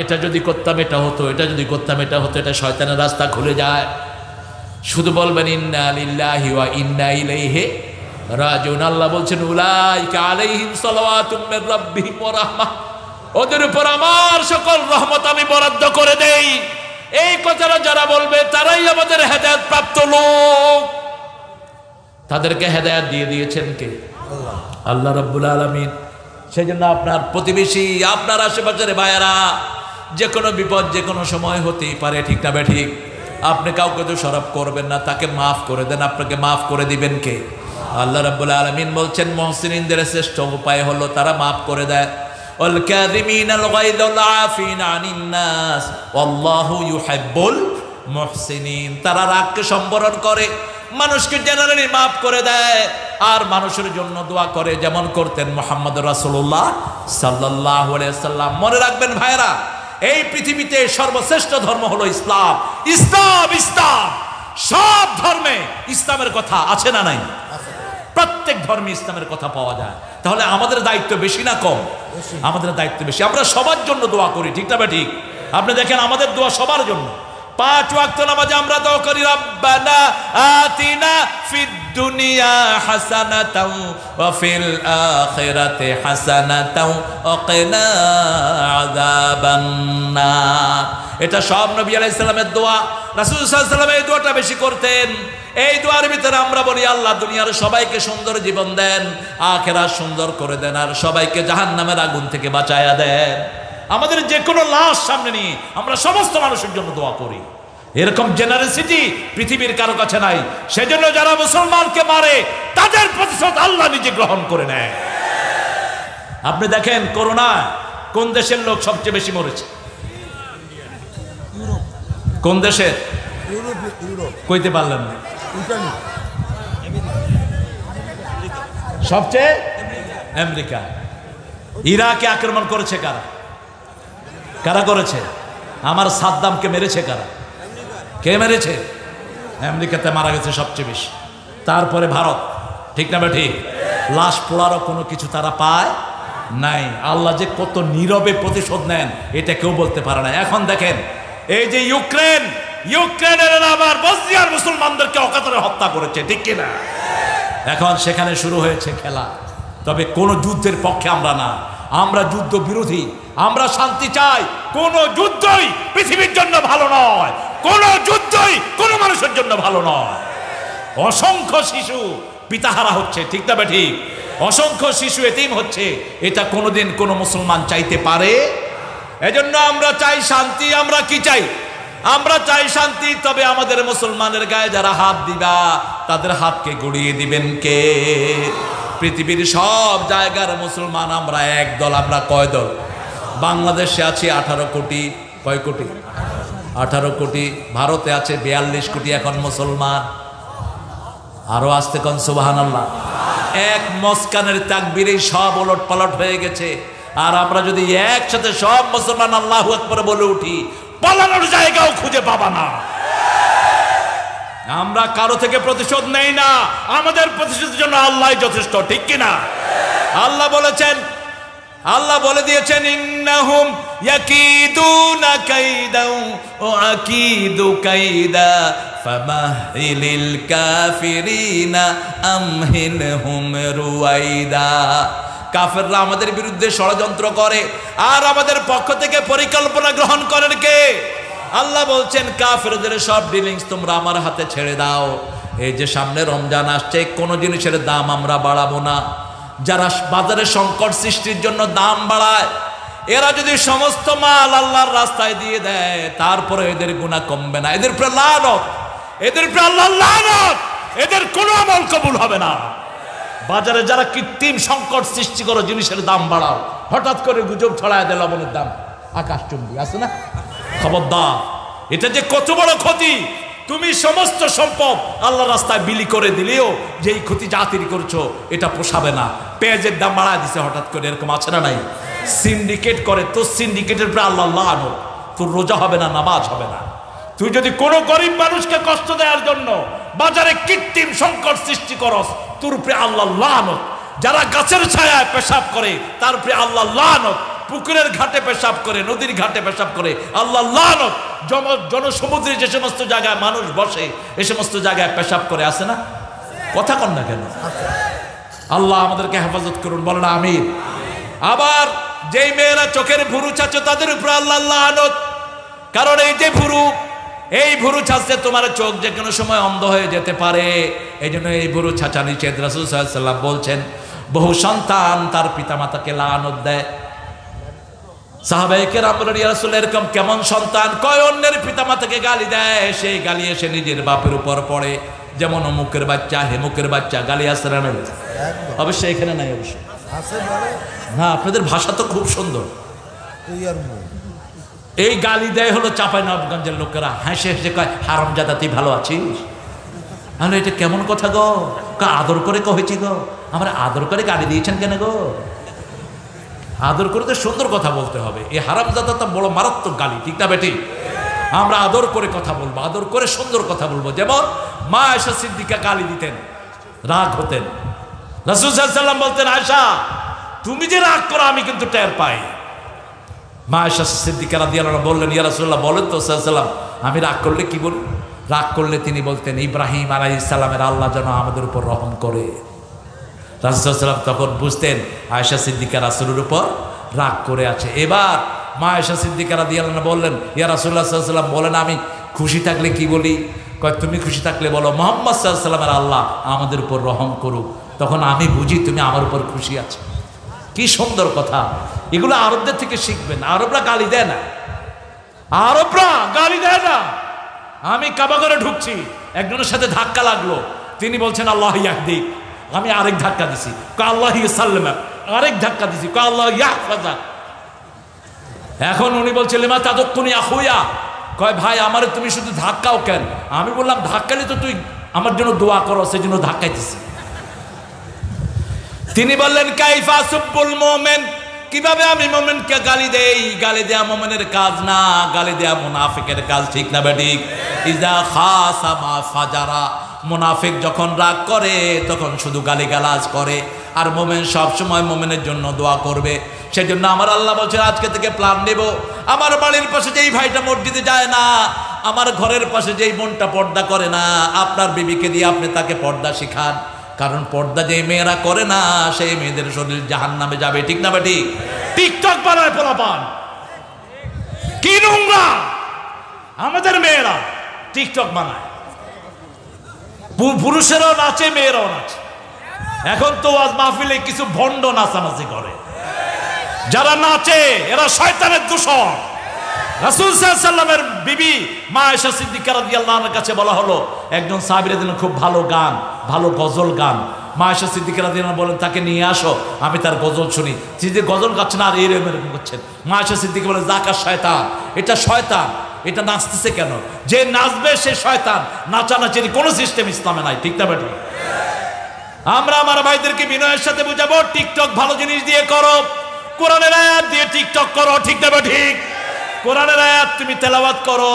এটা যদি করতাম এটা হতো, এটা যদি করতাম এটা হতো, এটা শয়তানের রাস্তা খুলে যায়। শুধু বলবেন ইন্না লিল্লাহি ওয়া ইন্না ইলাইহি রাজিউন। আল্লাহ বলছেন উলাইকা আলাইহিম সালাওয়াতুম মির রাব্বিহিম ওয়া রাহমাহ, ওদের উপর আমার সকল রহমত আমি বরাদ্দ করে দেই। এই কথাটা যারা বলবে তারাই আমাদের হেদায়েত প্রাপ্ত লোক। তাদেরকে হেদায়েত দিয়ে দিয়েছেন কে? আল্লাহ রাব্বুল আলামিন। সেই জন্য আপনার প্রতিবেশী, আপনার আশেপাশের ভাইয়েরা, যে কোনো বিপদ যে কোনো সময় হতেই পারে, ঠিক না বেঠিক? আপনি কাউকে দোষারোপ করবেন না, তাকে মাফ করে দেন, আপনাকে মাফ করে দিবেন কে? আল্লাহ রাব্বুল আলামিন বলছেন মুহসিনিনদের শ্রেষ্ঠ উপায় হলো তারা মাফ করে দেয়। ওয়াল কাযিমিনাল গায়যা ওয়াল আফিনা আনিন নাস ওয়াল্লাহু ইউহিব্বুল মুহসিনিন। তারা রাগকে সম্বরণ করে, মানুষকে জেনারেলি মাফ করে দেয়, আর মানুষের জন্য দোয়া করে, যেমন করতেন মুহাম্মদ রাসূলুল্লাহ সাল্লাল্লাহু আলাইহি ওয়াসাল্লাম। মনে রাখবেন ভাইরা, এই পৃথিবীতে সর্বশ্রেষ্ঠ ধর্ম হলো ইসলাম। ইসলাম ইসলাম সব ধর্মে ইসলামের কথা আছে না নাই? প্রত্যেক ধর্মে ইসলামের কথা পাওয়া যায়। তাহলে আমাদের দায়িত্ব বেশি না কম? আমাদের দায়িত্ব বেশি। আমরা সবার জন্য দোয়া করি, ঠিক না ঠিক? আপনি দেখেন আমাদের দোয়া সবার জন্য। 5 ওয়াক্ত নামাজে আমরা দোয়া করি, রব্বানা আতিনা ফিদ দুনিয়া হাসানাতাও ওয়া ফিল আখিরাতি হাসানাতাও ওয়া কিনা আযাবান নার। এটা সব নবী আলাইহিস সালামের দোয়া। রাসূল সাল্লাল্লাহু আলাইহি ওয়াসাল্লাম এই দোয়াটা বেশি করতেন। এই দোয়ার ভিতরে আমরা বলি, আল্লাহ দুনিয়ার সবাইকে সুন্দর জীবন দেন, আখিরাত সুন্দর করে দেন, আর সবাইকে জাহান্নামের আগুন থেকে বাঁচায়া দেন। আমাদের যে কোনো লাশ সামনে নিয়ে আমরা সমস্ত মানুষের জন্য দোয়া করি। এরকম জেনারেসিটি পৃথিবীর কারো কাছে নাই। সেজন্য যারা মুসলমানকে মারে তাদের প্রতিশোধ আল্লাহ নিজে গ্রহণ করে নেয়। আপনি দেখেন করোনা কোন দেশের লোক সবচেয়ে বেশি মরেছে? কোন দেশের? কইতে পারলেন না? সবচেয়ে আমেরিকা। ইরাকে আক্রমণ করেছে কারা? কারা করেছে? আমার সাদ্দামকে মেরেছে কারা? কে মেরেছে? আমেরিকাতে মারা গেছে সবচেয়ে বেশি, তারপরে ভারত, ঠিক না ঠিক? লাশ পোড়ারও কোনো কিছু তারা পায় নাই। আল্লাহ যে কত নীরবে প্রতিশোধ নেন এটা কেউ বলতে পারে না। এখন দেখেন এই যে ইউক্রেনের আবার বসনিয়ার মুসলমানদেরকে অকাতরে হত্যা করেছে, ঠিক কিনা? এখন সেখানে শুরু হয়েছে খেলা। তবে কোন যুদ্ধের পক্ষে আমরা না, আমরা যুদ্ধ বিরোধী। আমরা শান্তি চাই। কোন যুদ্ধই পৃথিবীর জন্য ভালো নয়, কোন যুদ্ধই কোন মানুষের জন্য ভালো নয়। অসংখ্য শিশু পিতাহারা হচ্ছে, ঠিক না ঠিক? অসংখ্য শিশু এতিম হচ্ছে, এটা কোনোদিন কোনো মুসলমান চাইতে পারে? এজন্য আমরা চাই শান্তি। আমরা কি চাই? আমরা চাই শান্তি। তবে আমাদের মুসলমানের গায়ে যারা হাত দিবা তাদের হাতকে গড়িয়ে দিবেন কে? পৃথিবীর সব জায়গার মুসলমান আমরা এক দল। আমরা কয় দল? বাংলাদেশে আছে 18 কোটি। কয় কোটি? 18 কোটি। ভারতে আছে 42 কোটি এখন মুসলমান। আরো আসতে কোন সুবহানাল্লাহ। এক মস্কানের তাকবীরেই সব ওলট পালট হয়ে গেছে। আর আমরা যদি একসাথে সব মুসলমান আল্লাহু আকবার বলে উঠি, পালানোর জায়গাও খুঁজে পাবা না। আমরা কারো থেকে প্রতিশোধ নেই না, আমাদের প্রতিশোধের জন্য আল্লাহ যথেষ্ট, ঠিক কিনা? আল্লাহ বলেছেন, আল্লাহ বলে দিয়েছেন, ইন্নাহুম ইয়াকিদুনা কাইদাও ওয়া আকিদু কাইদা ফামাহিলিল কাফিরিনা আমহিলহুম রুয়াইদা। কাফেররা আমাদের বিরুদ্ধে ষড়যন্ত্র করে, আর আমাদের পক্ষ থেকে পরিকল্পনা গ্রহণ করেন কে? আল্লাহ বলছেন কাফেরদের সব ডিলিংস তোমরা আমার হাতে ছেড়ে দাও। এই যে সামনে রমজান আসছে, কোনো জিনিসের দাম আমরা বাড়াবো না। যারা বাজারে সংকট সৃষ্টির জন্য দাম বাড়ায়, এরা যদি সমস্ত মাল আল্লাহর রাস্তায় দিয়ে দেয়, তারপরে এদের গুনাহ কমবে না। এদের উপরে লানত, এদের উপরে আল্লাহর লানত, এদের কোনো আমল কবুল হবে না। বাজারে যারা কৃত্রিম সংকট সৃষ্টি করো, জিনিসের দাম বাড়াও, হঠাৎ করে গুজব ছড়ায় দেয় লবণের দাম আকাশচুম্বী, আছে না? খবরদার, এটা যে কত বড় ক্ষতি। তুমি সমস্ত সম্পদ আল্লাহর রাস্তায় বিলি করে দিলেও যেই ক্ষতি জাতির করছো, এটা পোষাবে না। পেঁয়াজের দাম বাড়ায় দিছে হঠাৎ করে, এরকম আছে না নাই? সিন্ডিকেট করে, তোর সিন্ডিকেটের উপরে আল্লাহ লানত, তোর রোজা হবে না, নামাজ হবে না। তুই যদি কোনো গরিব মানুষকে কষ্ট দেওয়ার জন্য বাজারে কৃত্রিম সংকট সৃষ্টি করস, তোর উপরে আল্লাহ লানত। যারা গাছের ছায়ায় পেশাব করে, তার উপরে আল্লাহ লানত। পুকুরের ঘাটে পেশাব করে, নদীর ঘাটে পেশাব করে, আল্লাহ লানত। জনসমুদ্রে যে সমস্ত জায়গায় মানুষ বসে, এই সমস্ত জায়গায় পেশাব করে, আছে না? কথা কন না কেন? আল্লাহ আমাদেরকে হেফাজত করুন, বলেন আমিন। আবার যেই মেয়েরা চোখের ভুরু ছাড়ছে, তাদের উপরে আল্লাহ লানত। কারণ এই যে ভুরু, এই ভুরু ছাড়ছে, তোমার চোখ যে কোনো সময় অন্ধ হয়ে যেতে পারে। এই জন্য এই ভুরু ছাঁচা নিষেধ। রাসূল সাল্লাল্লাহু আলাইহি ওয়াসাল্লাম বলছেন, বহু সন্তান তার পিতামাতাকে লানত দেয়। সাহাবায়ে কেরাম বলেন, ইয়া রাসূলুল্লাহ, এরকম কেমন সন্তান? কয়, অন্যের পিতামাতাকে গালি দেয়, সেই গালি এসে নিজের বাপের উপর পড়ে। যেমন অমুকের বাচ্চা, হেমুকের বাচ্চা, গালি আসে না? অবশ্যই এখানে নাই, অবশ্যই হ্যাঁ। আপনাদের ভাষা তো খুব সুন্দর। এই গালি দেয় হলো চাঁপাইনবাবগঞ্জের লোকেরা, হাসে হেসে কয়, হারামজাদা তুই ভালো আছিস? তাহলে এটা কেমন কথা গো? আদর করে কহেছি গো। আমরা আদর করে গালি দিয়েছেন কেন গো? আদর করে তো সুন্দর কথা বলতে হবে। এই হারামজাদা তো বড় মারাত্মক গালি, ঠিক না বেটি? আমরা আদর করে কথা বলবো, আদর করে সুন্দর কথা বলবো। যেমন মা আয়েশা সিদ্দিকা গালি দিতেন, রাগ হতেন। রাসূল সাল্লাল্লাহু আলাইহি ওয়াসাল্লাম বলতেন, আয়েশা তুমি যে রাগ করো আমি কিন্তু টের পাই। মা আয়েশা সিদ্দিকা রাদিয়াল্লাহু আনহা বললেন, ইয়া রাসূলুল্লাহ বলেন তো সাল্লাল্লাহু আলাইহি ওয়াসাল্লাম, আমি রাগ করলে কি বলি? রাগ করলে তিনি বলতেন, ইব্রাহিম আলাইহিস সালামের আল্লাহ যেন আমাদের উপর রহম করে। রাসূল সাল্লাল্লাহু আলাইহি ওয়াসাল্লাম তখন বুঝতেন আয়েশা সিদ্দিকা রাসূলের উপর রাগ করে আছে। এবার মা আয়েশা সিদ্দিকা রাদিয়াল্লাহু আনহা বললেন, ইয়া রাসূলুল্লাহ সাল্লাল্লাহু আলাইহি ওয়াসাল্লাম বলেন, আমি খুশি থাকলে কি বলি? কয়, তুমি খুশি থাকলে বলো মুহাম্মদ সাল্লাল্লাহু আলাইহি ওয়াসাল্লামের আল্লাহ আমাদের উপর রহম করুক, তখন আমি বুঝি তুমি আমার উপর খুশি আছো। কি সুন্দর কথা! এগুলো আরবদের থেকে শিখবেন। আরবরা গালি দেয় না, আরবরা গালি দেয় না। আমি কাবা ঘরে ঢুকছি, একজনের সাথে ধাক্কা লাগলো, তিনি বলছেন আল্লাহ ইয়াহদিক, আমি আরেক ধাক্কা দিছি, আল্লাহ ইয়াসাল্লামা, আরেক ধাক্কা দিছি, আল্লাহ ইয়াহফাজা। এখন উনি বলছে, লিমা তাদুকুনি আখুয়া, কয় ভাই আমারে তুমি শুধু ধাক্কাও কেন? আমি বললাম, ধাক্কালে তো তুই আমার জন্য দোয়া করো, সেজন্য ধাক্কাইতেছি। তিনি বললেন, কাইফা সুব্বুল মুমিন, কিভাবে আমি মুমিনকে গালি দেই? গালি দেয়া মুমিনের কাজ না, গালি দেয়া মুনাফিকের কাজ, ঠিক না বেঠিক? ইজা খাসামা ফাজারা, মুনাফিক যখন রাগ করে তখন শুধু গালিগালাজ করে, আর মুমিন সব সময় মুমিনের জন্য দোয়া করবে। সেজন্য আমার আল্লাহ বলছেন, আজকে থেকে প্ল্যান নেব, আমার বাড়ির পাশে যেই ভাইটা মসজিদে যায় না, আমার ঘরের পাশে যেই বোনটা পর্দা করে না, আপনার বিবিকে দিয়ে আপনি তাকে পর্দা শিখান। কারণ পর্দা যেই মেয়েরা করে না, সেই মেয়েদের শরীর জাহান্নামে যাবে, ঠিক না বেটি? টিকটক বানায় পোলাপান, কি নোংরা! আমাদের মেয়েরা টিকটক বানায়, পুরুষেরাও নাচে, মেয়েরাও নাচে। এখন তো আজ মাহফিলে কিছু ভণ্ড নাচানাচি করে, যারা নাচে এরা শয়তানের দূষণ। রাসূল সাল্লাল্লাহু আলাইহি ওয়াসাল্লামের বিবি মা আয়েশা সিদ্দিকা রাদিয়াল্লাহু আনহার কাছে বলা হলো, একজন সাহাবী রাদিয়াল্লাহু খুব ভালো গান, ভালো গজল গান। মা আয়েশা সিদ্দিকা রাদিয়াল্লাহু আনহা বলেন, তাকে নিয়ে আসো, আমি তার গজল শুনি। তিনি যে গজল গাচ্ছেন আর এরকম করছেন। মা আয়েশা সিদ্দিকা বলেন, যাকা শয়তান, এটা শয়তান, এটা নাচতেছে কেন? যে নাচবে সে শয়তান। নাচানাচির কোনো সিস্টেম ইসলামে নাই, ঠিক না বেটা? আমরা আমার ভাইদেরকে বিনয়ের সাথে বুঝাবো, টিকটক ভালো জিনিস দিয়ে করো, কোরআনের আয়াত দিয়ে টিকটক করো, ঠিক না ঠিক? কোরআনের আয়াত তুমি তেলাওয়াত করো,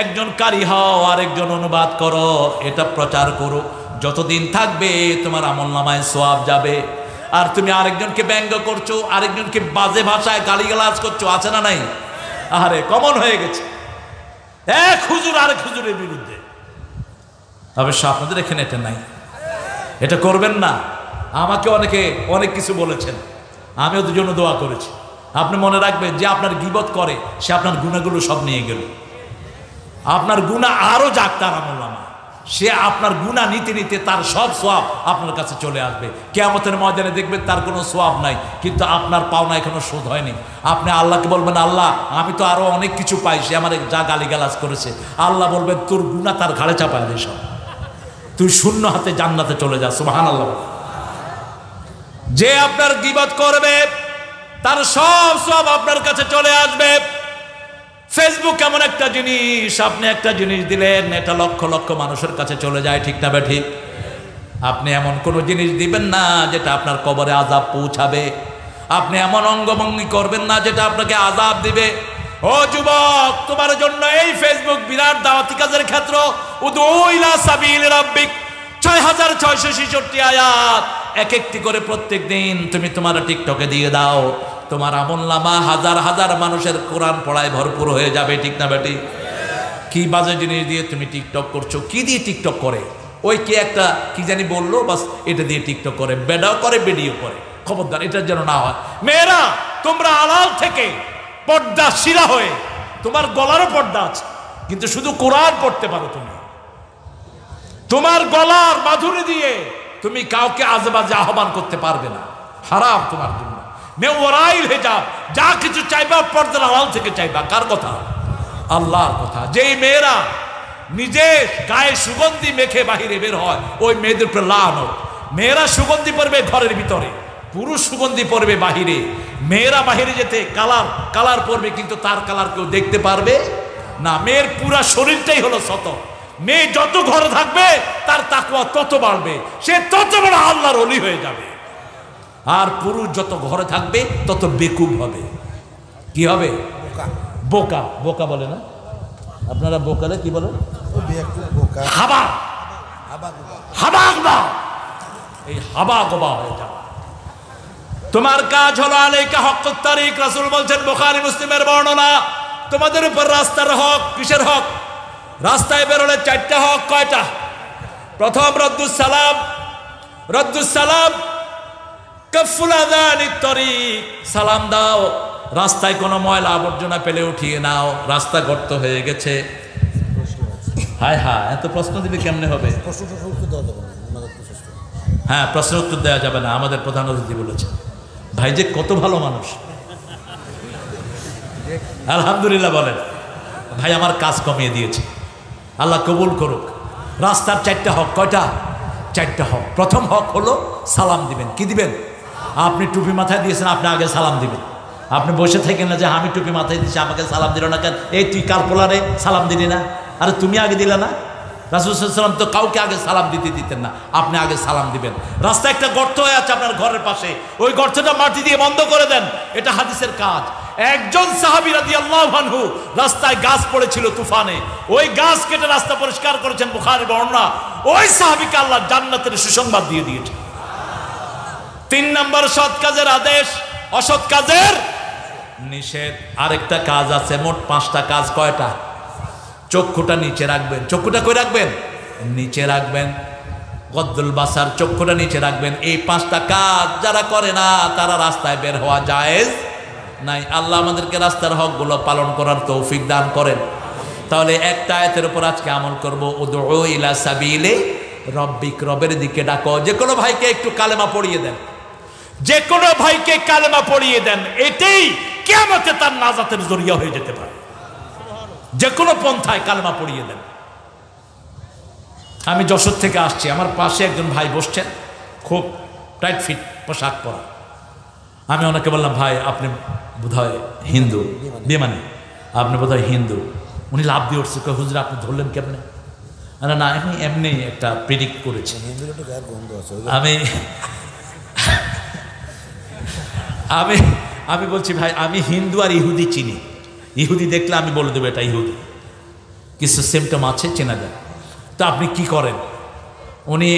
একজন কারি হও, আরেকজন অনুবাদ করো, এটা প্রচার করো। যতদিন থাকবে তোমার আমলনামায় সওয়াব যাবে। আর তুমি আরেকজনকে ব্যঙ্গ করছো, আরেকজনকে বাজে ভাষায় গালিগালাজ করছো, আছে না নাই? আরে কমন হয়ে গেছে, এক হুজুর আরেক হুজুরের বিরুদ্ধে। অবশ্য আপনাদের এখানে এটা নাই, এটা করবেন না। আমাকে অনেকে অনেক কিছু বলেছেন, আমি ওদের জন্য দোয়া করেছি। আপনি মনে রাখবেন, যে আপনার গীবত করে সে আপনার গুনাহগুলো সব নিয়ে গেল। আপনার গুনাহ আরো যাক তার আমলনামা, সে আপনার গুনাহ নিতে নিতে তার সব সওয়াব আপনার কাছে চলে আসবে। কিয়ামতের ময়দানে দেখবেন তার কোনো সওয়াব নাই, কিন্তু আপনার পাওনা এখনো শোধ হয়নি। আপনি আল্লাহকে বলবেন, আল্লাহ আমি তো আরো অনেক কিছু পাই, সে আমার যা গালিগালাজ করেছে। আল্লাহ বলবেন, তোর গুনাহ তার ঘাড়ে চাপায় দে সব, তুই শূন্য হাতে জান্নাতে চলে যা। সুবহানাল্লাহ। যে আপনার গীবত করবে তার সব সওয়াব আপনার কাছে চলে আসবে। ফেসবুক এমন একটা জিনিস, আপনি একটা জিনিস দিলেন, এটা লক্ষ লক্ষ মানুষের কাছে চলে যায়, ঠিক না ঠিক? আপনি এমন কোন জিনিস দিবেন না যেটা আপনার কবরে আযাব পৌঁছাবে। আপনি এমন অঙ্গভঙ্গি করবেন না যেটা আপনাকে আযাব দিবে। ও যুবক, তোমার জন্য এই ফেসবুক বিরাট দাওয়াতি কাজের ক্ষেত্র। উদউ ইলা সাবিল রাব্বিক 6666 আয়াত, এক একটি করে প্রত্যেক দিন তুমি তোমার টিকটকে দিয়ে দাও। তোমার আমলনামা হাজার হাজার মানুষের কোরআন পড়ায় ভরপুর হয়ে যাবে, ঠিক না বেটি? কি বাজে জিনিস দিয়ে তুমি টিকটক করছো? কি দিয়ে টিকটক করে? ওই কে একটা কি জানি বললো, বাস এটা দিয়ে টিকটক করে, বেডাও করে, বেডিও করে। খবরদার, এটার যেন না হয়। মেয়েরা, তোমরা আড়াল থেকে পর্দা শিরা হয়ে, তোমার গলারও পর্দা আছে, কিন্তু শুধু কোরআন পড়তে পারো তুমি। তোমার গলার মাধুরী দিয়ে তুমি কাউকে আজেবাজে আহ্বান করতে পারবে না, হারাম তোমার জন্য। মেওরাইল হিজাব, যা কিছু চাইবা পর্দার আড়াল থেকে চাইবা। কার কথা? আল্লাহর কথা। যেই মেয়েরা নিজে গায়ে সুগন্ধি মেখে বাহিরে বের হয়, ওই মেয়েদের উপর লানত। মেয়েরা সুগন্ধি পরবে ঘরের ভিতরে, পুরুষ সুগন্ধি পরবে বাহিরে। মেয়েরা বাহিরে যেতে কালার পরবে, কিন্তু তার কালার কেউ দেখতে পারবে না। মেয়ের পুরা শরীরটাই হলো সতর। মেয়ে যত ঘরে থাকবে তার তাকওয়া তত বাড়বে, সে তত বড় আল্লাহর ওলি হয়ে যাবে। আর পুরুষ যত ঘরে থাকবে তত বেকুব হবে। কি হবে? বোকা। বোকা বলে না আপনারা? বোকালে কি বলেন? হাবা। এই হাবা গোবা হয়ে যাবে। তোমার কাজ হলো আলাইকা হক্কুত তারিক। রাসূল বলছেন, বুখারী মুসলিমের বর্ণনা, তোমাদের উপর রাস্তার হক। কিসের হক? রাস্তায় বেরোলে 4টা হক। কয়টা? প্রথম রদ্দুস সালাম, কাফুল আযানিত তরিক, সালাম দাও। রাস্তায় কোনো ময়লা আবর্জনা পেলে উঠিয়ে নাও, রাস্তা গর্ত হয়ে গেছে। হায় হায়, এত প্রশ্ন দিলে কেমনে হবে? হ্যাঁ, প্রশ্ন উত্তর দেওয়া যাবে না, আমাদের প্রধান অতিথি বলেছে। ভাই যে কত ভালো মানুষ, আলহামদুলিল্লাহ বলেন। ভাই আমার কাজ কমিয়ে দিয়েছে, আল্লাহ কবুল করুক। রাস্তার 4টা হক। কয়টা? 4টা হক। প্রথম হক হলো সালাম দিবেন। কি দিবেন? আপনি টুপি মাথায় দিয়েছেন, আপনি আগে সালাম দিবেন। আপনি বসে থাকেন না যে আমি টুপি মাথায় দিচ্ছি, আমাকে সালাম দিল না কেন? এই তুই কাল পোলারে সালাম দিলি না? আরে তুমি আগে দিলে না? রাসূল সাল্লাল্লাহু আলাইহি ওয়াসাল্লাম তো কাউকে আগে সালাম দিতেন না, আপনি আগে সালাম দিবেন। রাস্তায় একটা গর্ত হয়ে আছে আপনার ঘরের পাশে, ওই গর্তটা মাটি দিয়ে বন্ধ করে দেন, এটা হাদিসের কাজ। একজন সাহাবী রাদিয়াল্লাহু আনহু, রাস্তায় গাছ পড়েছিল তুফানে, ওই গাছ কেটে রাস্তা পরিষ্কার করেছেন, বুখারী বর্ণনা। ওই সাহাবীকে আল্লাহ জান্নাতের সুসংবাদ দিয়ে দিয়েছে। 3 নম্বর সৎ কাজের আদেশ, অসৎ কাজের নিষেধ। আরেকটা কাজ আছে, মোট 5টা কাজ। কয়টা? চক্ষুটা নিচে রাখবেন। চক্ষুটা কই রাখবেন? নিচে রাখবেন। গদ্দুল বাসার, চক্ষুটা নিচে রাখবেন। এই 5টা কাজ যারা করে না তারা রাস্তায় বের হওয়া জায়েজ নাই। আল্লাহ আমাদেরকে রাস্তার হকগুলো পালন করার তৌফিক দান করেন। তাহলে একটা আয়াতের উপর আজকে আমল করব। উদউ ইলা সাবিলি রব্বিক, রবের দিকে ডাকো। যে কোনো ভাইকে একটু কালেমা পড়িয়ে দেন, যে কোনো ভাইকে কালেমা পড়িয়ে দেন, এটাই কিয়ামতে তার নাজাতের জরিয়া হয়ে যেতে পারে। যে কোনো পন্থায় কালেমা পড়িয়ে দেন। আমি যশোর থেকে আসছি, আমার পাশে একজন ভাই বসছেন, খুব টাইট ফিট পোশাক পরা। আমি ওনাকে বললাম, ভাই আপনি বোধহয় হিন্দু। বিমানে, আপনি বোধহয় হিন্দু। উনি লাভ দিয়ে উঠছে, হুজুর আপনি ধরলেন কেমনে? না, আমি এমনি একটা প্রেডিক্ট করেছি। আমি বলছি, ভাই আমি হিন্দু আর ইহুদি চিনি। ইহুদি দেখলে আমি বলে দেবো এটা ইহুদি, কিছু সিমটম আছে, চেনা যায়। তো আপনি কি করেন? উনি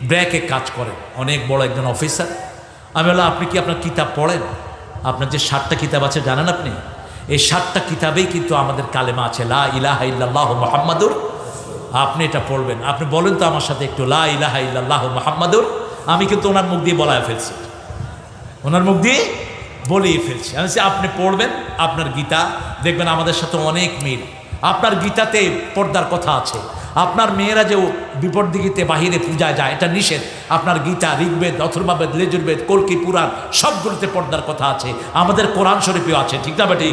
ব্র্যাকে কাজ করেন, অনেক বড় একজন অফিসার। আমি বললাম, আপনি কি আপনার কিতাব পড়েন? আপনার যে 7টা কিতাব আছে জানেন আপনি? এই 7টা কিতাবেই কিন্তু আমাদের কালেমা আছে, লা ইলাহা ইল্লাল্লাহু মুহাম্মাদুর। আপনি এটা পড়বেন। আপনি বলেন তো আমার সাথে একটু, লা ইলাহা ইল্লাল্লাহু মুহাম্মাদুর। আমি কিন্তু ওনার মুখ দিয়ে বলায় ফেলছি, ওনার মুখ দিয়ে বলেই ফেলছি। আমি বলছি আপনি পড়বেন আপনার গীতা, দেখবেন আমাদের সাথে অনেক মিল। আপনার গীতাতে পর্দার কথা আছে, আপনার মেয়েরা যে বিপর্দিগিতে বাহিরে পূজায় যায় এটা নিষেধ। আপনার গীতা, ঋগ্বেদ, অথর্ববেদ, লেজুর্বেদ, কল্কি পুরাণ সবগুলোতে পর্দার কথা আছে। আমাদের কোরআন শরীফেও আছে, ঠিক না বেটি?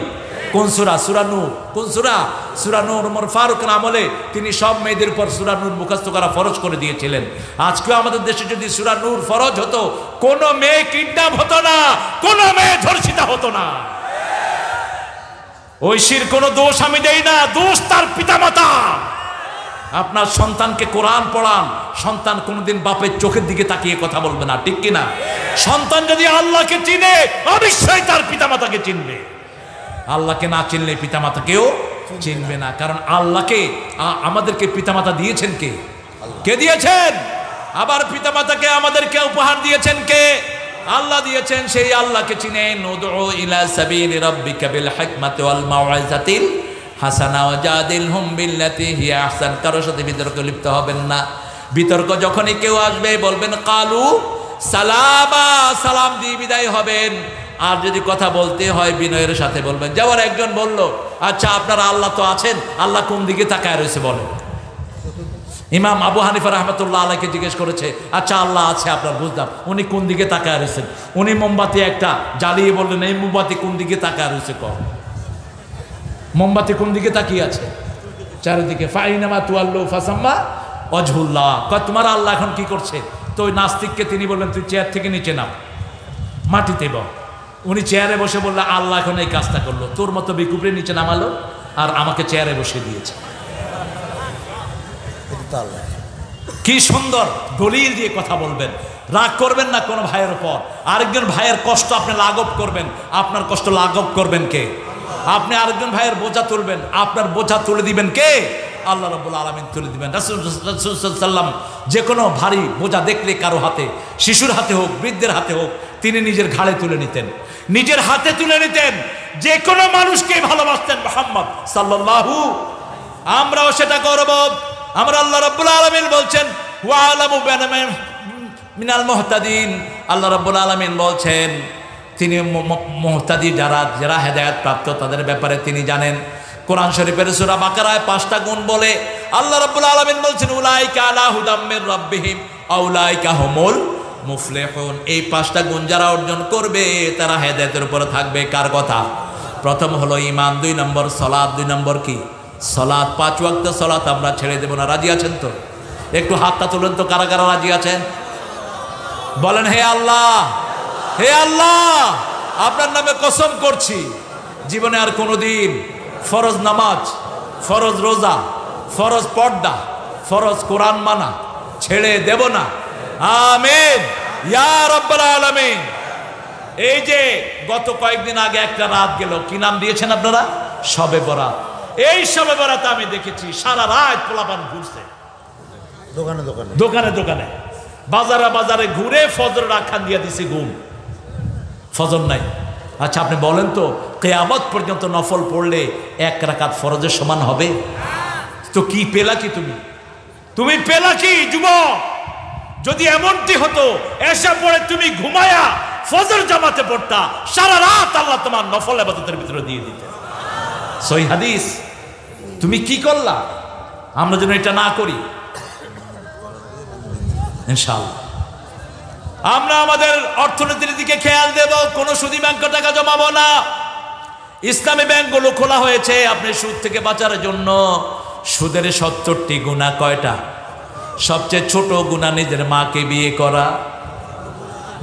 কোন সূরা? সূরা নূর। কোন সূরা? সূরা নূর। ওমর ফারুকের আমলে তিনি সব মেয়েদের উপর সূরা নূর মুখস্থ করা ফরজ করে দিয়েছিলেন। আজকেও আমাদের দেশে যদি সূরা নূর ফরজ হতো, কোনো মেয়ে কিডন্যাপ হতো না, কোনো মেয়ে ধর্ষিতা হতো না। ঐশীর কোনো দোষ আমি দেই না, দোষ তার পিতামাতা। আপনার সন্তানকে কোরআন পড়ান, সন্তান কোনোদিন বাপের চোখের দিকে তাকিয়ে কথা বলবে না, ঠিক কিনা? সন্তান যদি আল্লাহকে চিনে অবশ্যই তার পিতামাতাকে চিনবে। আল্লাহকে না চিনলে পিতামাতাকেও চিনবে না। কারণ আল্লাহকে আমাদেরকে পিতামাতা দিয়েছেন কে? কে দিয়েছেন? আবার পিতামাতাকে আমাদেরকে উপহার দিয়েছেন কে? আল্লাহ দিয়েছেন। সেই আল্লাহকে চিনেন। উদউ ইলা সাবিলি রাব্বিকা বিল হিকমাতি ওয়াল মাউইজাতিল হাসানা ওয়াজাদিলহুম বিল্লাতি হিয়া আহসান। কারোর সাথে বিতর্কে লিপ্ত হবেন না। বিতর্ক যখনই কেউ আসবে বলবেন কালু সালামা, সালাম দিয়ে বিদায় হবেন। আর যদি কথা বলতে হয় বিনয়ের সাথে বলবেন। যাওয়ার একজন বলল, আচ্ছা আপনারা আল্লাহ তো আছেন, আল্লাহ কোন দিকে তাকায় রয়েছে বলেন? ইমাম আবু হানিফা রাহমাতুল্লাহ আলাইহিকে জিজ্ঞেস করেছে, আচ্ছা আল্লাহ আছে আপনার বুঝলাম, উনি কোন দিকে তাকায় রয়েছেন? উনি মোমবাতি একটা জ্বালিয়ে বললেন, এই মোমবাতি কোন দিকে তাকায় রয়েছে? কম মোমবাতি কোন দিকে তাকিয়ে আছে? চারিদিকে। ফাইনামা তুয়াল্লু ফাসাম্মা ওয়াজহুল্লাহ। কয় তোমার আল্লাহ এখন কি করছে? তো ওই নাস্তিককে তিনি বললেন, তুই চেয়ার থেকে নিচে নাম, মাটিতে বল। উনি চেয়ারে বসে বললেন, আল্লাহ এখন এই কাজটা করলো, তোর মতো বিকুপড়ে নিচে নামালো আর আমাকে চেয়ারে বসে দিয়েছে। কি সুন্দর দলিল দিয়ে কথা বলবেন। রাগ করবেন না কোনো ভাইয়ের উপর। আরেকজন ভাইয়ের কষ্ট আপনি লাঘব করবেন, আপনার কষ্ট লাঘব করবেন কে? আপনি আরেকজন ভাইয়ের বোঝা তুলবেন, আপনার বোঝা তুলে দিবেন কে? আল্লাহ রাব্বুল আলামিন তুলে দিবেন। রাসূল সাল্লাল্লাহু যে কোনো ভারী বোঝা দেখলে কারো হাতে, শিশুর হাতে হোক, বৃদ্ধের হাতে হোক, তিনি নিজের ঘাড়ে তুলে নিতেন, নিজের হাতে তুলে নিতেন। যে কোনো মানুষকে ভালোবাসতেন মুহাম্মদ সাল্লাল্লাহু। আমরাও সেটা করব। আমরা আল্লাহ রাব্বুল আলামিন বলছেন ওয়া আলামু মিনাল মুহতাদিন। আল্লাহ রাব্বুল আলামিন বলছেন তিনি মুহতাদি, যারা হেদায়েত প্রাপ্ত তাদের ব্যাপারে তিনি জানেন। কোরআন শরীফের সূরা বাকারায় 5টা গুণ বলে আল্লাহ রাব্বুল আলামিন বলছেন উলাইকা আলা হুদাম মির রাব্বিহিম আউলাইকা হুমুল মুফলিহুন। এই 5টা গুণ যারা অর্জন করবে তারা হেদায়েতের উপরে থাকবে। কার কথা? প্রথম হলো ঈমান, 2 নম্বর সালাত, 2 নম্বর কি? সালাত। 5 ওয়াক্ত সালাত আমরা ছেড়ে দেব না। রাজি আছেন তো? একটু হাতটা তুলেন তো, কারা কারা রাজি আছেন? বলেন হে আল্লাহ, হে আল্লাহ, আপনার নামে কসম করছি জীবনে আর কোনোদিন ফরজ নামাজ, ফরজ রোজা, ফরজ পর্দা, ফরজ কোরআন মানা ছেড়ে দেব না। আমিন ইয়া রাব্বাল আলামিন। এই যে গত কয়েকদিন আগে একটা রাত গেল, কি নাম দিয়েছেন আপনারা? শবে বরাত। এই শবে বরাতে আমি দেখেছি সারা রাত পোলাপান ঘুরছে, দোকানে দোকানে, দোকানে দোকানে, বাজারে বাজারে ঘুরে ফজর রাখান দিয়ে দিছে ঘুম, ফজর নাই। আচ্ছা আপনি বলেন তো, কিয়ামত পর্যন্ত নফল পড়লে 1 রাকাত ফরজের সমান হবে? তো কি পেলা কি তুমি? তুমি পেলা কি যুবক? যদি এমনটি হতো এসা পড়ে তুমি ঘুমায়া ফজর জামাতে পড়তা, সারা রাত আল্লাহ তোমার নফল ইবাদতের ভিতরে দিয়ে দিতেন। সহিহ হাদিস। তুমি কি করলা? আমরা যেন এটা না করি ইনশাআল্লাহ। আমরা আমাদের অর্থনীতির দিকে খেয়াল দেব, কোনো সুদী ব্যাংকে টাকা জমাবো না। ইসলামী ব্যাংকগুলো খোলা হয়েছে আপনি সুদ থেকে বাঁচার জন্য। সুদের 70টি গুনাহ কয়টা? সবচেয়ে ছোট গুনাহ নিজের মাকে বিয়ে করা।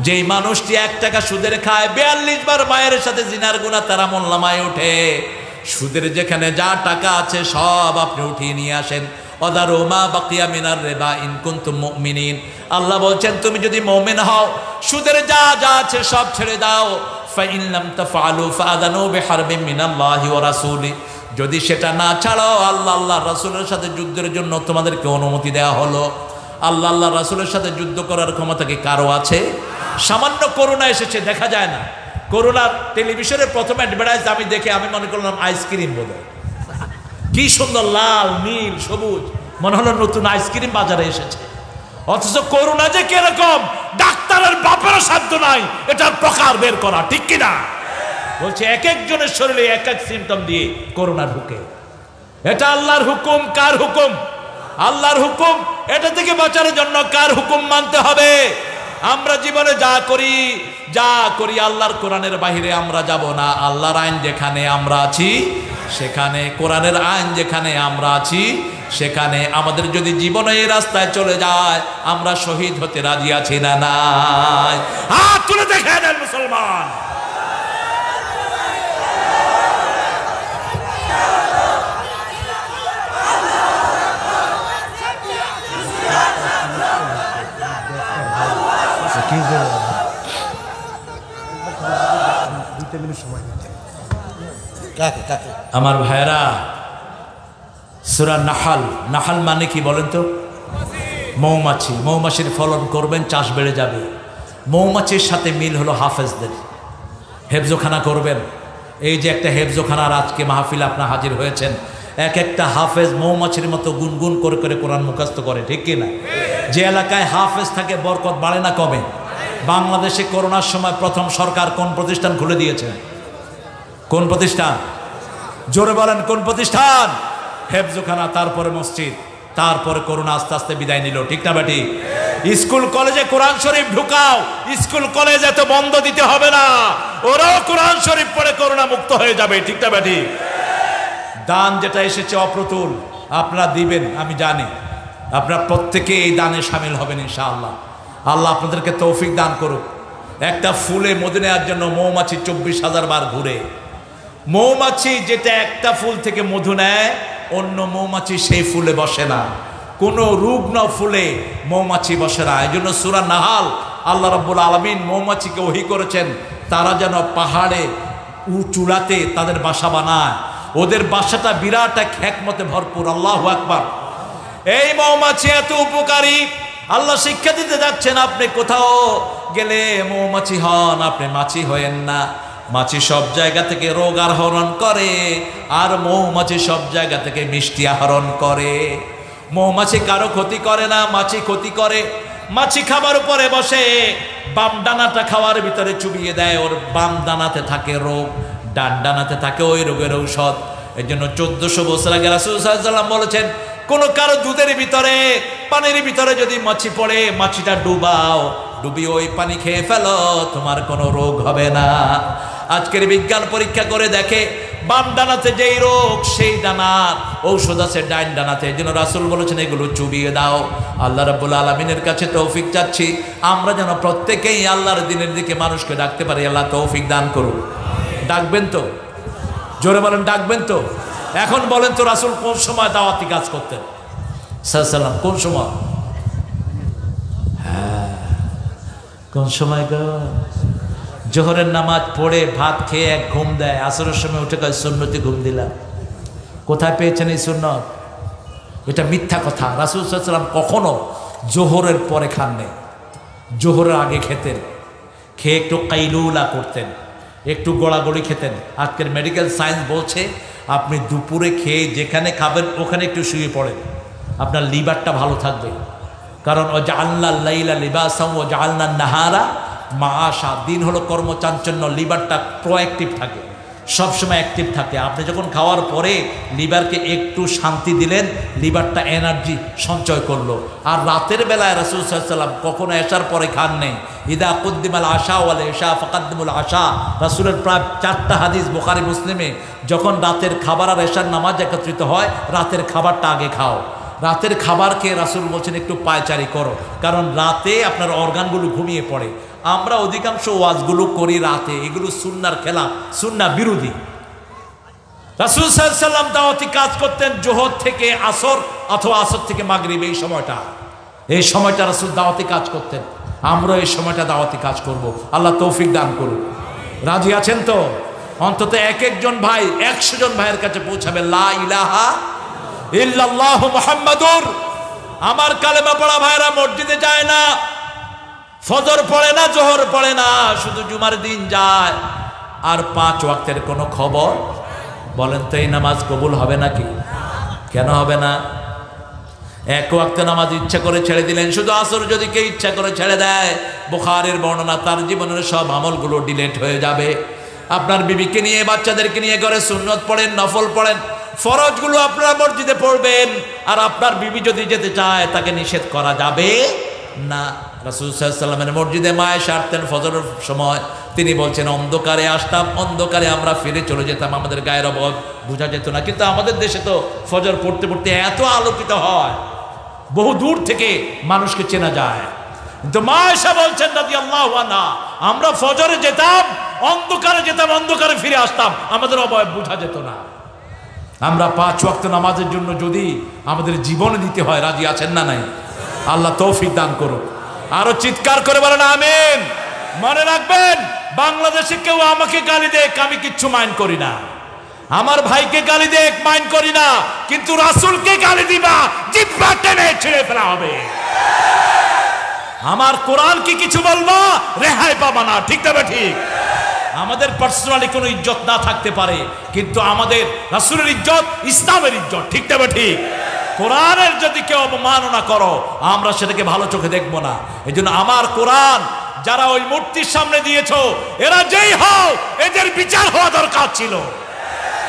যেই মানুষটি 1 টাকা সুদের খায় 42 বার মায়ের সাথে জিনার গুনাহ তার আমলনামায় ওঠে। সুদের যেখানে যা টাকা আছে সব আপনি উঠিয়ে নিয়ে আসেন। ওয়াদারু মা বাকিয়া মিনার রিবা ইন কুনতুম মুমিনিন। আল্লাহ বলছেন তুমি যদি মুমিন হও সুদের যা যা আছে সব ছেড়ে দাও। ফা ইন লাম তাফআলু ফাআযানু বিহারবিন মিনাল্লাহি ওয়া রাসূলি। যদি সেটা না ছাড়ো আল্লাহ রাসূলের সাথে যুদ্ধের জন্য তোমাদেরকে অনুমতি দেওয়া হলো। আল্লাহ রাসূলের সাথে যুদ্ধ করার ক্ষমতা কি কারো আছে? সামান্য করোনা এসেছে, দেখা যায় না। করোনার টেলিভিশনের প্রথম অ্যাডভার্টাইজ আমি দেখে আমি মনে করলাম আইসক্রিম বোধহয়, কি সুন্দর লাল নীল সবুজ, মনে হলো নতুন আইসক্রিম বাজারে এসেছে। অথচ করোনা যে কিরকম ডাক্তারের বাপেরও সাধ্য নাই এটার প্রকার বের করা, ঠিক কিনা? বলছে এক একজনের শরীরে এক এক সিমটম দিয়ে করোনা ঢুকে। এটা আল্লাহর হুকুম। কার হুকুম? আল্লাহর হুকুম। এটা থেকে বাঁচার জন্য কার হুকুম মানতে হবে? আমরা জীবনে যা করি আল্লাহর কোরআনের বাহিরে আমরা যাব না। আল্লাহর আইন যেখানে আমরা আছি সেখানে, কোরআনের আইন যেখানে আমরা আছি সেখানে। আমাদের যদি জীবনে এই রাস্তায় চলে যায়, আমরা শহীদ হতে রাজি আছি না নাই? হাত তুলে দেখেন মুসলমান। আমার ভাইরা, সূরা নাহাল, নাহাল মানে কি বলেন তো? মৌমাছি। মৌমাছির ফলন করবেন, চাষ বেড়ে যাবে। মৌমাছির সাথে মিল হলো হাফেজদের। হেফজোখানা করবেন। এই যে একটা হেফজোখানার আজকে মাহফিল আপনার হাজির হয়েছেন, এক একটা হাফেজ মৌমাছির মতো গুনগুন করে করে কোরআন মুখস্থ করে, ঠিক কি না? যে এলাকায় হাফেজ থাকে বরকত বাড়ে না কমে? বাংলাদেশে করোনার সময় প্রথম সরকার কোন প্রতিষ্ঠান খুলে দিয়েছে? কোন প্রতিষ্ঠান? জোরে বলেন, কোন প্রতিষ্ঠান? হেফজোখানা, তারপরে মসজিদ, তারপরে করোনা আস্তে আস্তে বিদায় নিল, ঠিক না বেটি? স্কুল কলেজে কোরআন শরীফ ঢুকাও। স্কুল কলেজ এত বন্ধ দিতে হবে না, ওরাও কোরআন শরীফ পড়ে করোনা মুক্ত হয়ে যাবে, ঠিক না বেটি? দান যেটা এসেছে অপ্রতুল, আপনারা দিবেন, আমি জানি। আপনারা প্রত্যেকে এই দানে সামিল হবেন ইনশাআল্লাহ। আল্লাহ আপনাদেরকে তৌফিক দান করুক। একটা ফুলে মধু নেওয়ার জন্য মৌমাছি 24,000 বার ঘুরে। মৌমাছি যেটা একটা ফুল থেকে মধু নেয়, অন্য মৌমাছি সেই ফুলে বসে না। কোনো রুগ্ন ফুলে মৌমাছি বসে না। এই জন্য সূরা নাহাল আল্লাহ রাব্বুল আলামিন মৌমাছিকে ওহী করেছেন, তারা যেন পাহাড়ে চূড়াতে তাদের বাসা বানায়। ওদের বাসাটা বিরাট এক হিকমতে ভরপুর। আল্লাহু আকবার। এই মৌমাছি এত উপকারী, আল্লাহ শিক্ষা দিতে যাচ্ছেন, আপনি কোথাও গেলে মৌমাছি হন, আপনি মাছি হয়েন না। মাছি সব জায়গা থেকে রোগ আহরণ করে, আর মৌমাছি সব জায়গা থেকে মিষ্টি আহরণ করে। মৌমাছি কারো ক্ষতি করে না, মাছি ক্ষতি করে। মাছি খাবার উপরে বসে, বাম ডানাটা খাওয়ার ভিতরে চুবিয়ে দেয়, ওর বাম ডানাতে থাকে রোগ, ডান ডানাতে থাকে ওই রোগের ঔষধ। এই জন্য 1400 বছর আগে রাসূল সাল্লাল্লাহু আলাইহি ওয়াসাল্লাম বলেছেন, কোন কারো দুধের ভিতরে, পানির ভিতরে যদি মাছি পড়ে, মাছিটা ডুবাও, ডুবিয়ে ওই পানি খেয়ে ফেলো, তোমার কোনো রোগ হবে না। আজকের বিজ্ঞান পরীক্ষা করে দেখে, বাম ডানাতে যেই রোগ সেই ডানার ঔষধ আছে ডাইন ডানাতে। এই জন্য রাসূল বলেছেন এগুলো চুবিয়ে দাও। আল্লাহ রাব্বুল আলামিনের কাছে তৌফিক চাচ্ছি, আমরা যেন প্রত্যেকেই আল্লাহর দিনের দিকে মানুষকে ডাকতে পারি। আল্লাহ তৌফিক দান করুন। ডাকবেন তো? জোরে বলেন, ডাকবেন তো? এখন বলেন তো, রাসূল কোন সময় দাওয়াতি কাজ করতেন সাল্লাল্লাহু? কোন সময়? হ্যাঁ, কোন সময় গো? জোহরের নামাজ পড়ে ভাত খেয়ে এক ঘুম দেয়, আসরের সময় উঠে কয় সুন্নতি ঘুম দিলাম। কোথায় পেয়েছেন এই সুন্নত? এটা মিথ্যা কথা। রাসূল সাল্লাল্লাহু আলাইহি ওয়াসাল্লাম কখনো জোহরের পরে খাননি, জোহরের আগে খেতেন। খেয়ে একটু কাইলুলা করতেন, একটু গোড়াগড়ি খেতেন। আজকের মেডিকেল সায়েন্স বলছে, আপনি দুপুরে খেয়ে যেখানে খাবেন ওখানে একটু শুয়ে পড়েন, আপনার লিভারটা ভালো থাকবে। কারণ ও জাআলনা লাইলা লিবাসাম ও জাআলনা নাহারা মাআশা। দিন হলো কর্মচাঞ্চল্য, লিভারটা প্রোঅ্যাক্টিভ থাকে, সবসময় অ্যাক্টিভ থাকে। আপনি যখন খাওয়ার পরে লিভারকে একটু শান্তি দিলেন, লিভারটা এনার্জি সঞ্চয় করলো। আর রাতের বেলায় রাসূল সাল্লাল্লাহু আলাইহি ওয়াসাল্লাম কখনো এশার পরে খান নেই। ইদা কুদ্দিমাল আশা ওয়াল ইশা ফাকাদ্দিমুল আশা। রাসূলের প্রায় 4টা হাদিস বুখারী মুসলিমে, যখন রাতের খাবার আর এশার নামাজ একত্রিত হয়, রাতের খাবারটা আগে খাও। রাতের খাবারকে রাসূল বলছেন একটু পায়চারি করো, কারণ রাতে আপনার অর্গানগুলো ঘুমিয়ে পড়ে। আমরা অধিকাংশ ওয়াজগুলো করি রাতে, এগুলো সুন্নার খেলা, সুন্না বিরোধী। রাসূল সাল্লাল্লাহু আলাইহি ওয়াসাল্লাম দাওয়াতি কাজ করতেন জোহর থেকে আসর অথবা আসর থেকে মাগরিব। এই সময়টা রাসূল দাওয়াতি কাজ করতেন। আমরা এই সময়টা দাওয়াতি কাজ করব। আল্লাহ তৌফিক দান করুন। রাজি আছেন তো? অন্তত এক একজন ভাই 100 জন ভাইয়ের কাছে পৌঁছাবে লা ইলাহা ইল্লাল্লাহু মুহাম্মাদুর। আমার কালেমা পড়া ভাইরা মসজিদে যায় না, ফজর পড়ে না, জোহর পড়ে না, শুধু জুমার দিন যায়, আর 5 ওয়াক্তের কোনো খবর। বলেন তো এই নামাজ কবুল হবে নাকি? কেন হবে না? 1 ওয়াক্ত নামাজ ইচ্ছা করে ছেড়ে দিলেন, শুধু আসর যদি কে ইচ্ছা করে ছেড়ে দেয়, বুখারীর বর্ণনা, তার জীবনের সব আমলগুলো ডিলেট হয়ে যাবে। আপনার বিবিকে নিয়ে বাচ্চাদেরকে নিয়ে ঘরে সুন্নত পড়েন, নফল পড়েন, ফরজগুলো আপনারা মসজিদে পড়বেন। আর আপনার বিবি যদি যেতে চায় তাকে নিষেধ করা যাবে না। রাসূল সাল্লাল্লাহু আলাইহি ওয়াসাল্লামের মসজিদে মায়ে আসতেন ফজরের সময়, তিনি বলছেন অন্ধকারে আসতাম, অন্ধকারে আমরা ফিরে চলে যেতাম, আমাদের গায়ের অভাব বোঝা যেত না। কিন্তু আমাদের দেশে তো ফজর পড়তে পড়তে এত আলোকিত হয়, বহু দূর থেকে মানুষকে চেনা যায়। কিন্তু মা আয়েশা বলছেন রাদিয়াল্লাহু আনহা, আমরা ফজরে যেতাম, অন্ধকারে যেতাম, অন্ধকারে ফিরে আসতাম, আমাদের অভাব বোঝা যেত না। আমরা 5 ওয়াক্ত নামাজের জন্য যদি আমাদের জীবন দিতে হয়, রাজি আছেন না নাই? আল্লাহ তৌফিক দান করুন। আরো চিৎকার করে বলেন আমিন। মনে রাখবেন, বাংলাদেশে কেউ আমাকে গালি দেখ, আমি কিচ্ছু মাইন্ড করি না। আমার ভাইকে গালি দেখ, মাইন্ড করি না। কিন্তু রাসূলকে গালি দিবা, জিহ্বা টেনে ছিঁড়ে ফেলা হবে। আমার কোরআন কি কিছু বলবো, রেহাই পাবা না। ঠিক তবে ঠিক। আমাদের পার্সোনালি কোনো ইজ্জত না থাকতে পারে, কিন্তু আমাদের রাসূলের ইজ্জত, ইসলামের ইজ্জত। ঠিক তবে ঠিক। কোরআনের যদি কেউ অবমাননা করো, আমরা সেটাকে ভালো চোখে দেখবো না। এই জন্য আমার কোরআন যারা ওই মূর্তির সামনে দিয়েছো, এরা যেই হও, এদের বিচার হওয়া দরকার ছিল।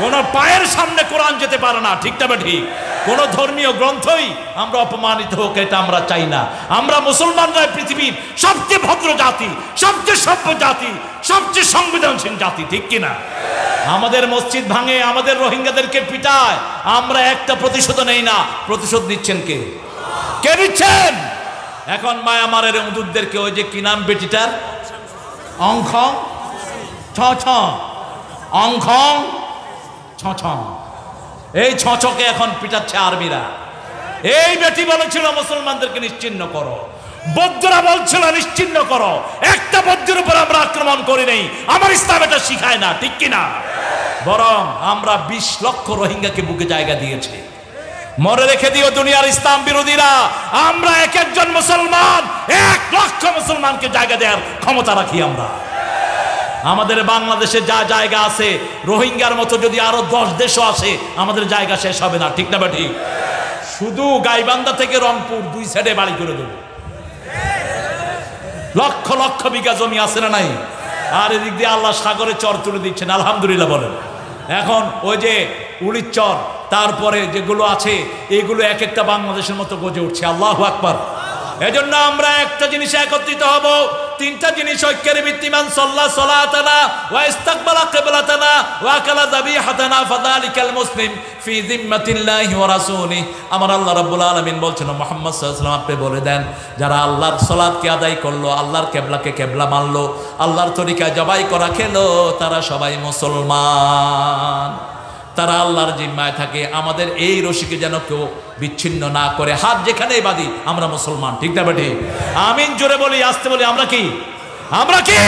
কোন পায়ের সামনে কোরআন যেতে পারে না। ঠিক তবে ঠিক। কোন ধর্মীয় গ্রন্থই আমরা অপমানিত হোক, এটা আমরা চাই না। আমরা মুসলমানরা পৃথিবীর সবচেয়ে ভদ্র জাতি, সবচেয়ে সভ্য জাতি, সবচেয়ে সংবেদনশীল জাতি। ঠিক কিনা? আমাদের মসজিদ ভাঙে, আমাদের রোহিঙ্গাদেরকে পিটায়, আমরা একটা প্রতিশোধ নেই না। প্রতিশোধ নিচ্ছেন কে? কে নিচ্ছেন? এখন মায়ামারের উদুরদেরকে, ওই যে কি নাম বেটিটার, অংখং ছ অংখং ছ, এই ছকে এখন পিটাচ্ছে আর্মিরা। এই বেটি বলেছিল মুসলমানদেরকে নিশ্চিহ্ন করো, বৌদ্ধরা বলছিল নিশ্চিহ্ন করো। একটা বৌদ্ধের উপর আমরা আক্রমণ করি নাই, আমার ইসলাম এটা শিখায় না। ঠিক কিনা? বরং আমরা 20 লক্ষ রোহিঙ্গাকে বুকে জায়গা দিয়েছি। মনে রেখে দিও দুনিয়ার ইসলাম বিরোধীরা, আমরা এক একজন মুসলমান 1 লক্ষ মুসলমানকে জায়গা দেওয়ার ক্ষমতা রাখি আমরা। আমাদের বাংলাদেশে যা জায়গা আছে, রোহিঙ্গার মতো যদি আরো 10 দেশও আসে, আমাদের জায়গা শেষ হবে না। ঠিক না বা ঠিক? শুধু গাইবান্ধা থেকে রংপুর 2 সাইডে বাড়ি করে দেব। লক্ষ লক্ষ বিঘা জমি আছে না নাই? আর এদিক দিয়ে আল্লাহ সাগরে চর তুলে দিচ্ছেন, আলহামদুলিল্লাহ বলেন। এখন ওই যে উড়ির চর, তারপরে যেগুলো আছে, এগুলো এক একটা বাংলাদেশের মতো গজে উঠছে। আল্লাহু আকবার। এজন্য আমরা একটা জিনিসে একত্রিত হব, 3টা জিনিস ঐক্যের ভিত্তিমান। সাল্লা সালাতানা ওয়া ইস্তাকবালা কিবলাতানা ওয়া আকালা যাবিহাতানা ফাযালিকাল মুসলিম ফি যিম্মাতিল্লাহি ওয়া রাসূলিহি। আমার আল্লাহ রাব্বুল আলামিন বলছেন, মুহাম্মদ সাল্লাল্লাহু আলাইহি ওয়াসাল্লাম আপনি বলে দেন, যারা আল্লাহর সালাতকে আদায় করলো, আল্লাহর কিবলাকে কিবলা মানলো, আল্লাহর তরিকায় জবাই করা খেলো, তারা সবাই মুসলমান। তারা আল্লাহর জিম্মায় থাকে। আমাদের এই রশিকে যেন কেউ বিচ্ছিন্ন না করে। হাত যেখানেই বাঁধি, আমরা মুসলমান। ঠিক না বেটি? আমিন জোরে বলি, আসতে বলি, আমরা কি? আমরা কি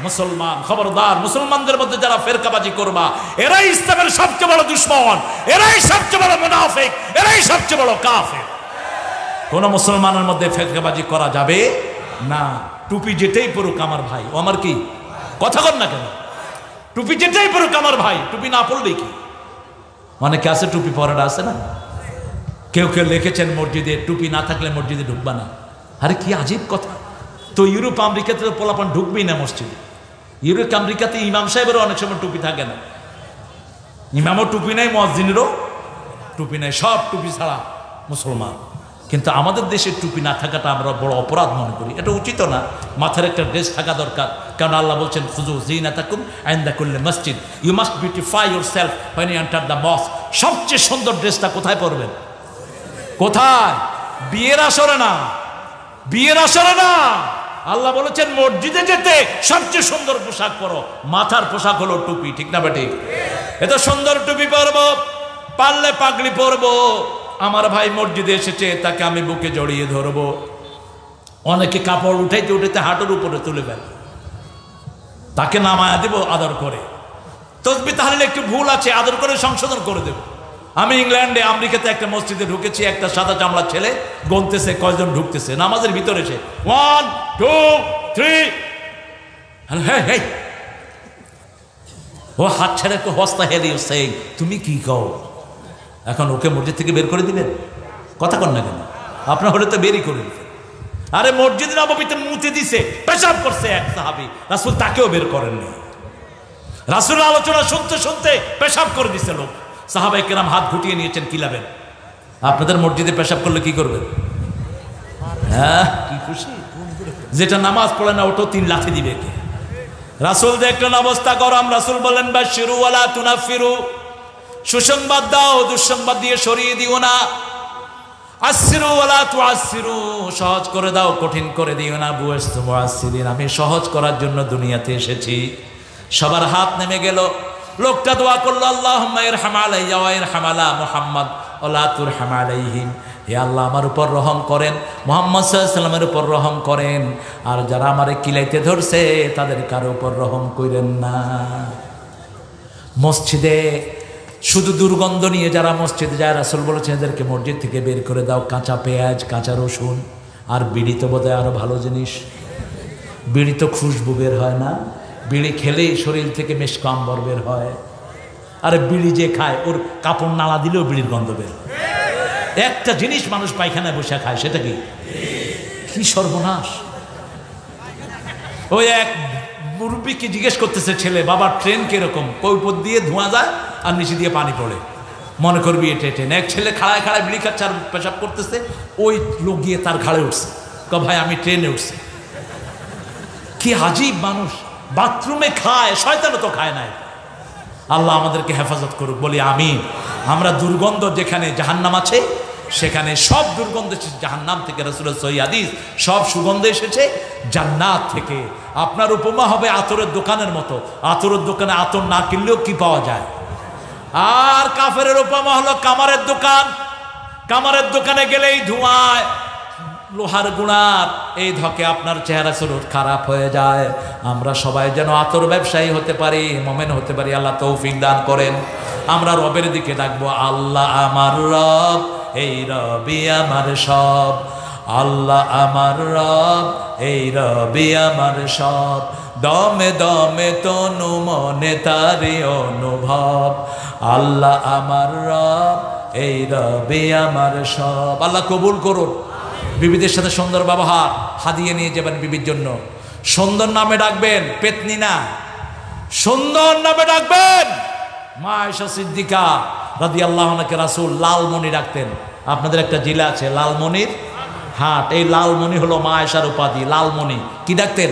মুসলমান? খবরদার, মুসলমানদের মধ্যে যারা ফেরকাবাজি করবা, এরাই ইসলামের সবচেয়ে বড় দুশমন, এরাই সবচেয়ে বড় মুনাফিক, এরাই সবচেয়ে বড় কাফের। কোন মুসলমানের মধ্যে ফেরকাবাজি করা যাবে না। টুপি যেটাই পড়ুক আমার ভাই, ও আমার কি কথা কর না কেন? টুপি যেটাই পড়ুক আমার ভাই, টুপি না পড়লে কি? অনেকে আছে টুপি পরাটা আছে না। কেউ কেউ লিখেছেন মসজিদে টুপি না থাকলে মসজিদে ঢুকবা না। আরে কি আজীব কথা! তো ইউরোপ আমেরিকাতে তো পোলাপান ঢুকবেই না মসজিদে। ইউরোপ আমেরিকাতে ইমাম সাহেবেরও অনেক সময় টুপি থাকে না। ইমামও টুপি নেই, মুয়াজ্জিনেরও টুপি নেই, সব টুপি ছাড়া মুসলমান। কিন্তু আমাদের দেশে টুপি না থাকাটা আমরা বড় অপরাধ মনে করি। এটা উচিত না। মাথার একটা ড্রেস থাকা দরকার, কারণ আল্লাহ বলছেন খুযু যিনাতাকুম ইনদা কুল্লি মসজিদ, you must beautify yourself when you enter the mosque। সবচেয়ে সুন্দর ড্রেসটা কোথায় পরবেন? কোথায়? বিয়ের আসরে না, বিয়ের আসরে না। আল্লাহ বলেছেন মসজিদে যেতে সবচেয়ে সুন্দর পোশাক পরো। মাথার পোশাক হলো টুপি। ঠিক না বেটি? এত সুন্দর টুপি পরবো, পারলে পাগড়ি পরবো। আমার ভাই মসজিদে এসেছে, তাকে আমি বুকে জড়িয়ে ধরবো। অনেকে কাপড় উঠাইতে উঠাইতে হাঁটুর উপরে তুলে ফেলে, তাকে নামায়া দেব আদর করে। তসবিহ তাহলিলে একটু ভুল আছে, আদর করে সংশোধন করে দেব। আমি ইংল্যান্ডে আমেরিকাতে একটা মসজিদে ঢুকেছি, একটা সাদা চামড়া ছেলে গনতেছে কয়জন ঢুকতেছে নামাজের ভিতরে। সে 1 2 3, হ্যাঁ, ও হাত ছেড়ে হস্তা হেলি সেই, তুমি কি কও? এখন ওকে মসজিদ থেকে বের করে দিবেন? কথা কন না কেন? আপনার হলে তো বেরই করে দিতেন। আরে মসজিদ নববীতে মুতে দিছে, পেশাব করছে এক সাহাবী, রাসূল তাকেও বের করেননি। রাসূলের আলোচনা শুনতে শুনতে পেশাব করে দিছে লোক। সাহাবায়ে কেরাম হাত ঘুটিয়ে নিয়েছেন, কি লাভেন? আপনাদের মসজিদে পেশাব করলে কি করবেন? হ্যাঁ, কি খুশি। যেটা নামাজ পড়ে না ওটা 3 লাথি দিবে কে? রাসূল দেখলেন অবস্থা গরম, রাসূল বলেন বাশিরু ওয়ালা তুনাফিরু, সুসংবাদ দাও, দুঃসংবাদ দিয়ে সরিয়ে দিও না। আসিরু ওয়ালা তুআসিরু, সহজ করে দাও, কঠিন করে দিও না। বুইস্তু মুআসসিরিন, আমি সহজ করার জন্য দুনিয়াতে এসেছি। সবার হাত নেমে গেল। লোকটা দোয়া করলো, আল্লাহুম্মা ইরহাম আলাইয়া ওয়া ইরহাম আলা মুহাম্মদ ওয়া তুরহাম আলাইহিম, হে আল্লাহ আমার উপর রহম করেন, মুহাম্মদ সাল্লাল্লাহু আলাইহি ওয়াসাল্লামের উপর রহম করেন, আর যারা আমারে কিলাইতে ধরছে তাদের কারো উপর রহম কইরেন না। মসজিদে শুধু দুর্গন্ধ নিয়ে যারা মসজিদে যায়, রাসূল বলেছেন এদেরকে মসজিদ থেকে বের করে দাও। কাঁচা পেঁয়াজ, কাঁচা রসুন, আর বিড়ি তো বোধহয় আরো ভালো জিনিস। বিড়ি তো খুশবু বের হয় না, বিড়ি খেলেই শরীর থেকে মেশক আম্বর বের হয়। আর বিড়ি যে খায় ওর কাপড় নালা দিলেও বিড়ির গন্ধ বের হয়। একটা জিনিস মানুষ পায়খানায় বসে খায়, সেটা কি? কি সর্বনাশ। ওই এক মুরব্বীকে জিজ্ঞেস করতেছে ছেলে, বাবা ট্রেন কিরকম? কৈপত দিয়ে ধোঁয়া যায় আর নিচে দিয়ে পানি পড়ে, মনে করবি এটা ট্রেন। এক ছেলে খাড়ায় খাড়ায় বিড়ি খাচ্ছে আর পেশাব করতেছে, ওই লোক গিয়ে তার ঘাড়ে উঠছে, ভাই আমি ট্রেনে উঠছি। কি আজীব মানুষ, বাথরুমে খায়, শয়তানও তো খায় নাই। আল্লাহ আমাদেরকে হেফাজত করুক, বলি আমিন। আমরা দুর্গন্ধ, যেখানে জাহান্নাম আছে সেখানে সব দুর্গন্ধ এসেছে জাহান্নাম থেকে, রাসূলের সহিহ হাদিস, সব সুগন্ধ এসেছে জান্নাত থেকে। আপনার উপমা হবে আতরের দোকানের মতো। আতরের দোকানে আতর না কিনলেও কি পাওয়া যায়। আর কাফেরের উপমা হলো কামারের দোকান। কামারের দোকানে গেলেই ধোঁয়ায়, লোহার গুণার এই ধকে আপনার চেহারা সুরত খারাপ হয়ে যায়। আমরা সবাই যেন আতর ব্যবসায়ী হতে পারি, মুমিন হতে পারি। আল্লাহ তৌফিক দান করেন। আমরা রবের দিকে ডাকবো, আল্লাহ আমার রব, এই রবি আমার সব। আল্লাহ আমার রব, এই রবি আমার সব। দমে দমে তনু মনে তারি অনুভব। আল্লাহ আমার রব, এই রবি আমার সব। আল্লাহ কবুল করুন। বিবিদের সাথে সুন্দর ব্যবহার, হাদিয়ে নিয়ে যাবেন বিবির জন্য। সুন্দর নামে ডাকবেন, পেতনি না, সুন্দর নামে ডাকবেন। মা আয়েশা সিদ্দিকা রাদিয়াল্লাহু আনহাকে রাসূল লালমণি ডাকতেন। আপনাদের একটা জেলা আছে লালমণির হাট, এই লালমণি হলো মা আয়েশার উপাধি, লালমণি। কি ডাকতেন?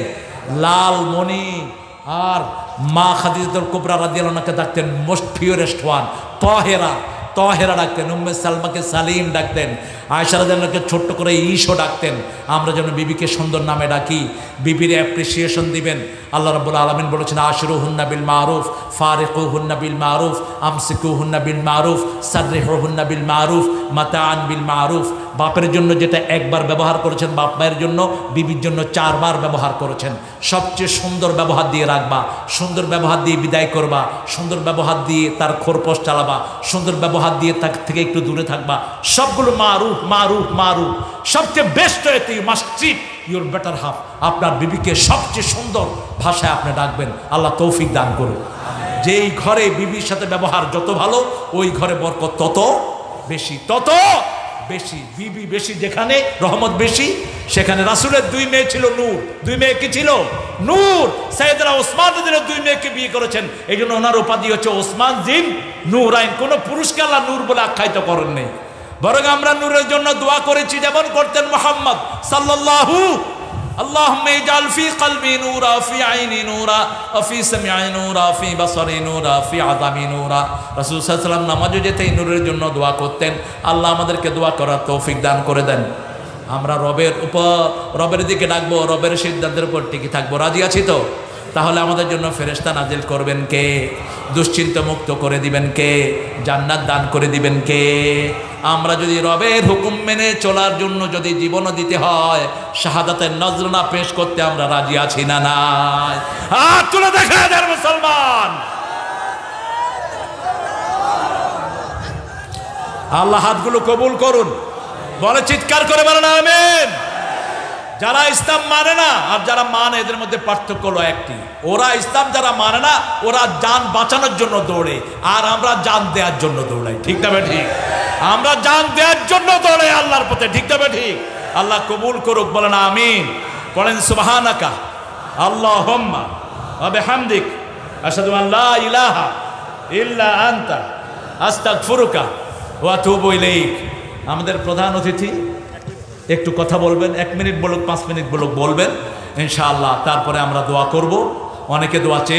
লালমণি। আর মা খাদিজাতুল কুবরা রাদিয়াল্লাহু আনহাকে ডাকতেন মোস্ট পিওরেস্ট ওয়ান, তাহেরা। তাহেরা ডাকতেন। উম্মে সালমাকে সালিম ডাকতেন। আয়েশা রাদিয়াল্লাহু আনহাকে ছোট্ট করে ঈশও ডাকতেন। আমরা যেন বিবিকে সুন্দর নামে ডাকি, বিবির অ্যাপ্রিসিয়েশন দিবেন। আল্লাহ রাব্বুল আলামিন বলেছেন, আশরুহুন্না বিল মারুফ, ফারিকুহুন্না বিল মারুফ, আমসিকুহুন্না বিল মারুফ, সাররিহুহুন্না বিল মারুফ, মাতাআন বিল মারুফ। বাপের জন্য যেটা একবার ব্যবহার করেছেন, বাপ মায়ের জন্য, বিবির জন্য 4 বার ব্যবহার করেছেন। সবচেয়ে সুন্দর ব্যবহার দিয়ে রাখবা, সুন্দর ব্যবহার দিয়ে বিদায় করবা, সুন্দর ব্যবহার দিয়ে তার খোরপোশ চালাবা, সুন্দর ব্যবহার দিয়ে তার থেকে একটু দূরে থাকবা। সবগুলো মারুফ মারুফ মারুফ। সবচেয়ে বেস্ট হয়েতে you must treat your better half. আপনার বিবিকে সবচেয়ে সুন্দর ভাষায় আপনি ডাকবেন। আল্লাহ তৌফিক দান করুন। যেই ঘরে বিবির সাথে ব্যবহার যত ভালো, ওই ঘরে বরকত তত বেশি, তত বেশি। বিবি বেশি যেখানে, রহমত বেশি সেখানে। রাসূলের 2 মেয়ে ছিল নূর। 2 মেয়ে কি ছিল? নূর। সাইয়েদনা ওসমান রাদিয়াল্লাহু আনহু 2 মেয়েকে বিয়ে করেছেন, এই জন্য ওনার উপাধি হচ্ছে ওসমান জিন নূরাইন। কোন পুরুষকে আল্লাহ নূর বলে আখ্যায়িত করেন নাই, বরং আমরা নূরের জন্য দোয়া করেছি, যেমন করতেন মুহাম্মদ সাল্লাল্লাহু। আল্লাহুম্মা ইজআল ফি কলবি নূরা, ফি আইনি নূরা, ওয়া ফি সামঈ নূরা, ফি বাসারি নূরা, ফি আযামি নূরা। রাসূল সাল্লাল্লাহু আলাইহি ওয়াসাল্লাম নামাজে যেতেই নূরের জন্য দোয়া করতেন। আল্লাহ আমাদেরকে দোয়া করার তৌফিক দান করে দেন। আমরা রবের উপর, রবের দিকে ডাকবো, রবের সিদ্ধান্তের উপর টিকে থাকবো। রাজি আছি তো? তাহলে আমাদের জন্য ফেরেশতা নাজিল করবেন কে? দুশ্চিন্তা মুক্ত করে দিবেন কে? জান্নাত দান করে দিবেন কে? আমরা যদি রবের হুকুম মেনে চলার জন্য যদি জীবনও দিতে হয়, শাহাদাতের নজরানা পেশ করতে আমরা রাজি আছি না নাই? হাত তুলে দেখা দেন মুসলমান। আল্লাহ হাতগুলো কবুল করুন। বলে চিৎকার করে বলেন আমিন। যারা ইসলাম মানে না আর যারা মানে, এদের মধ্যে পার্থক্য হলো একটি। ওরা ইসলাম যারা মানে না, ওরা জান বাঁচানোর জন্য দৌড়ে, আর আমরা জান দেওয়ার জন্য দৌড়াই। ঠিক না ঠিক? আমরা জান দেওয়ার জন্য দৌড়াই আল্লাহর পথে। ঠিক না ঠিক? আল্লাহ কবুল করুক, বলেন আমিন। পড়েন সুবহানাকা আল্লাহুম্মা ওয়া বিহামদিক আশহাদু আন লা ইলাহা ইল্লা আনতা আস্তাগফিরুকা ওয়া আতুবু ইলাইক। আমাদের প্রধান অতিথি একটু কথা বলবেন, 1 মিনিট বলুক 5 মিনিট বলুক বলবেন ইনশাআল্লাহ, তারপরে আমরা দোয়া করব। অনেকে দোয়া চেয়ে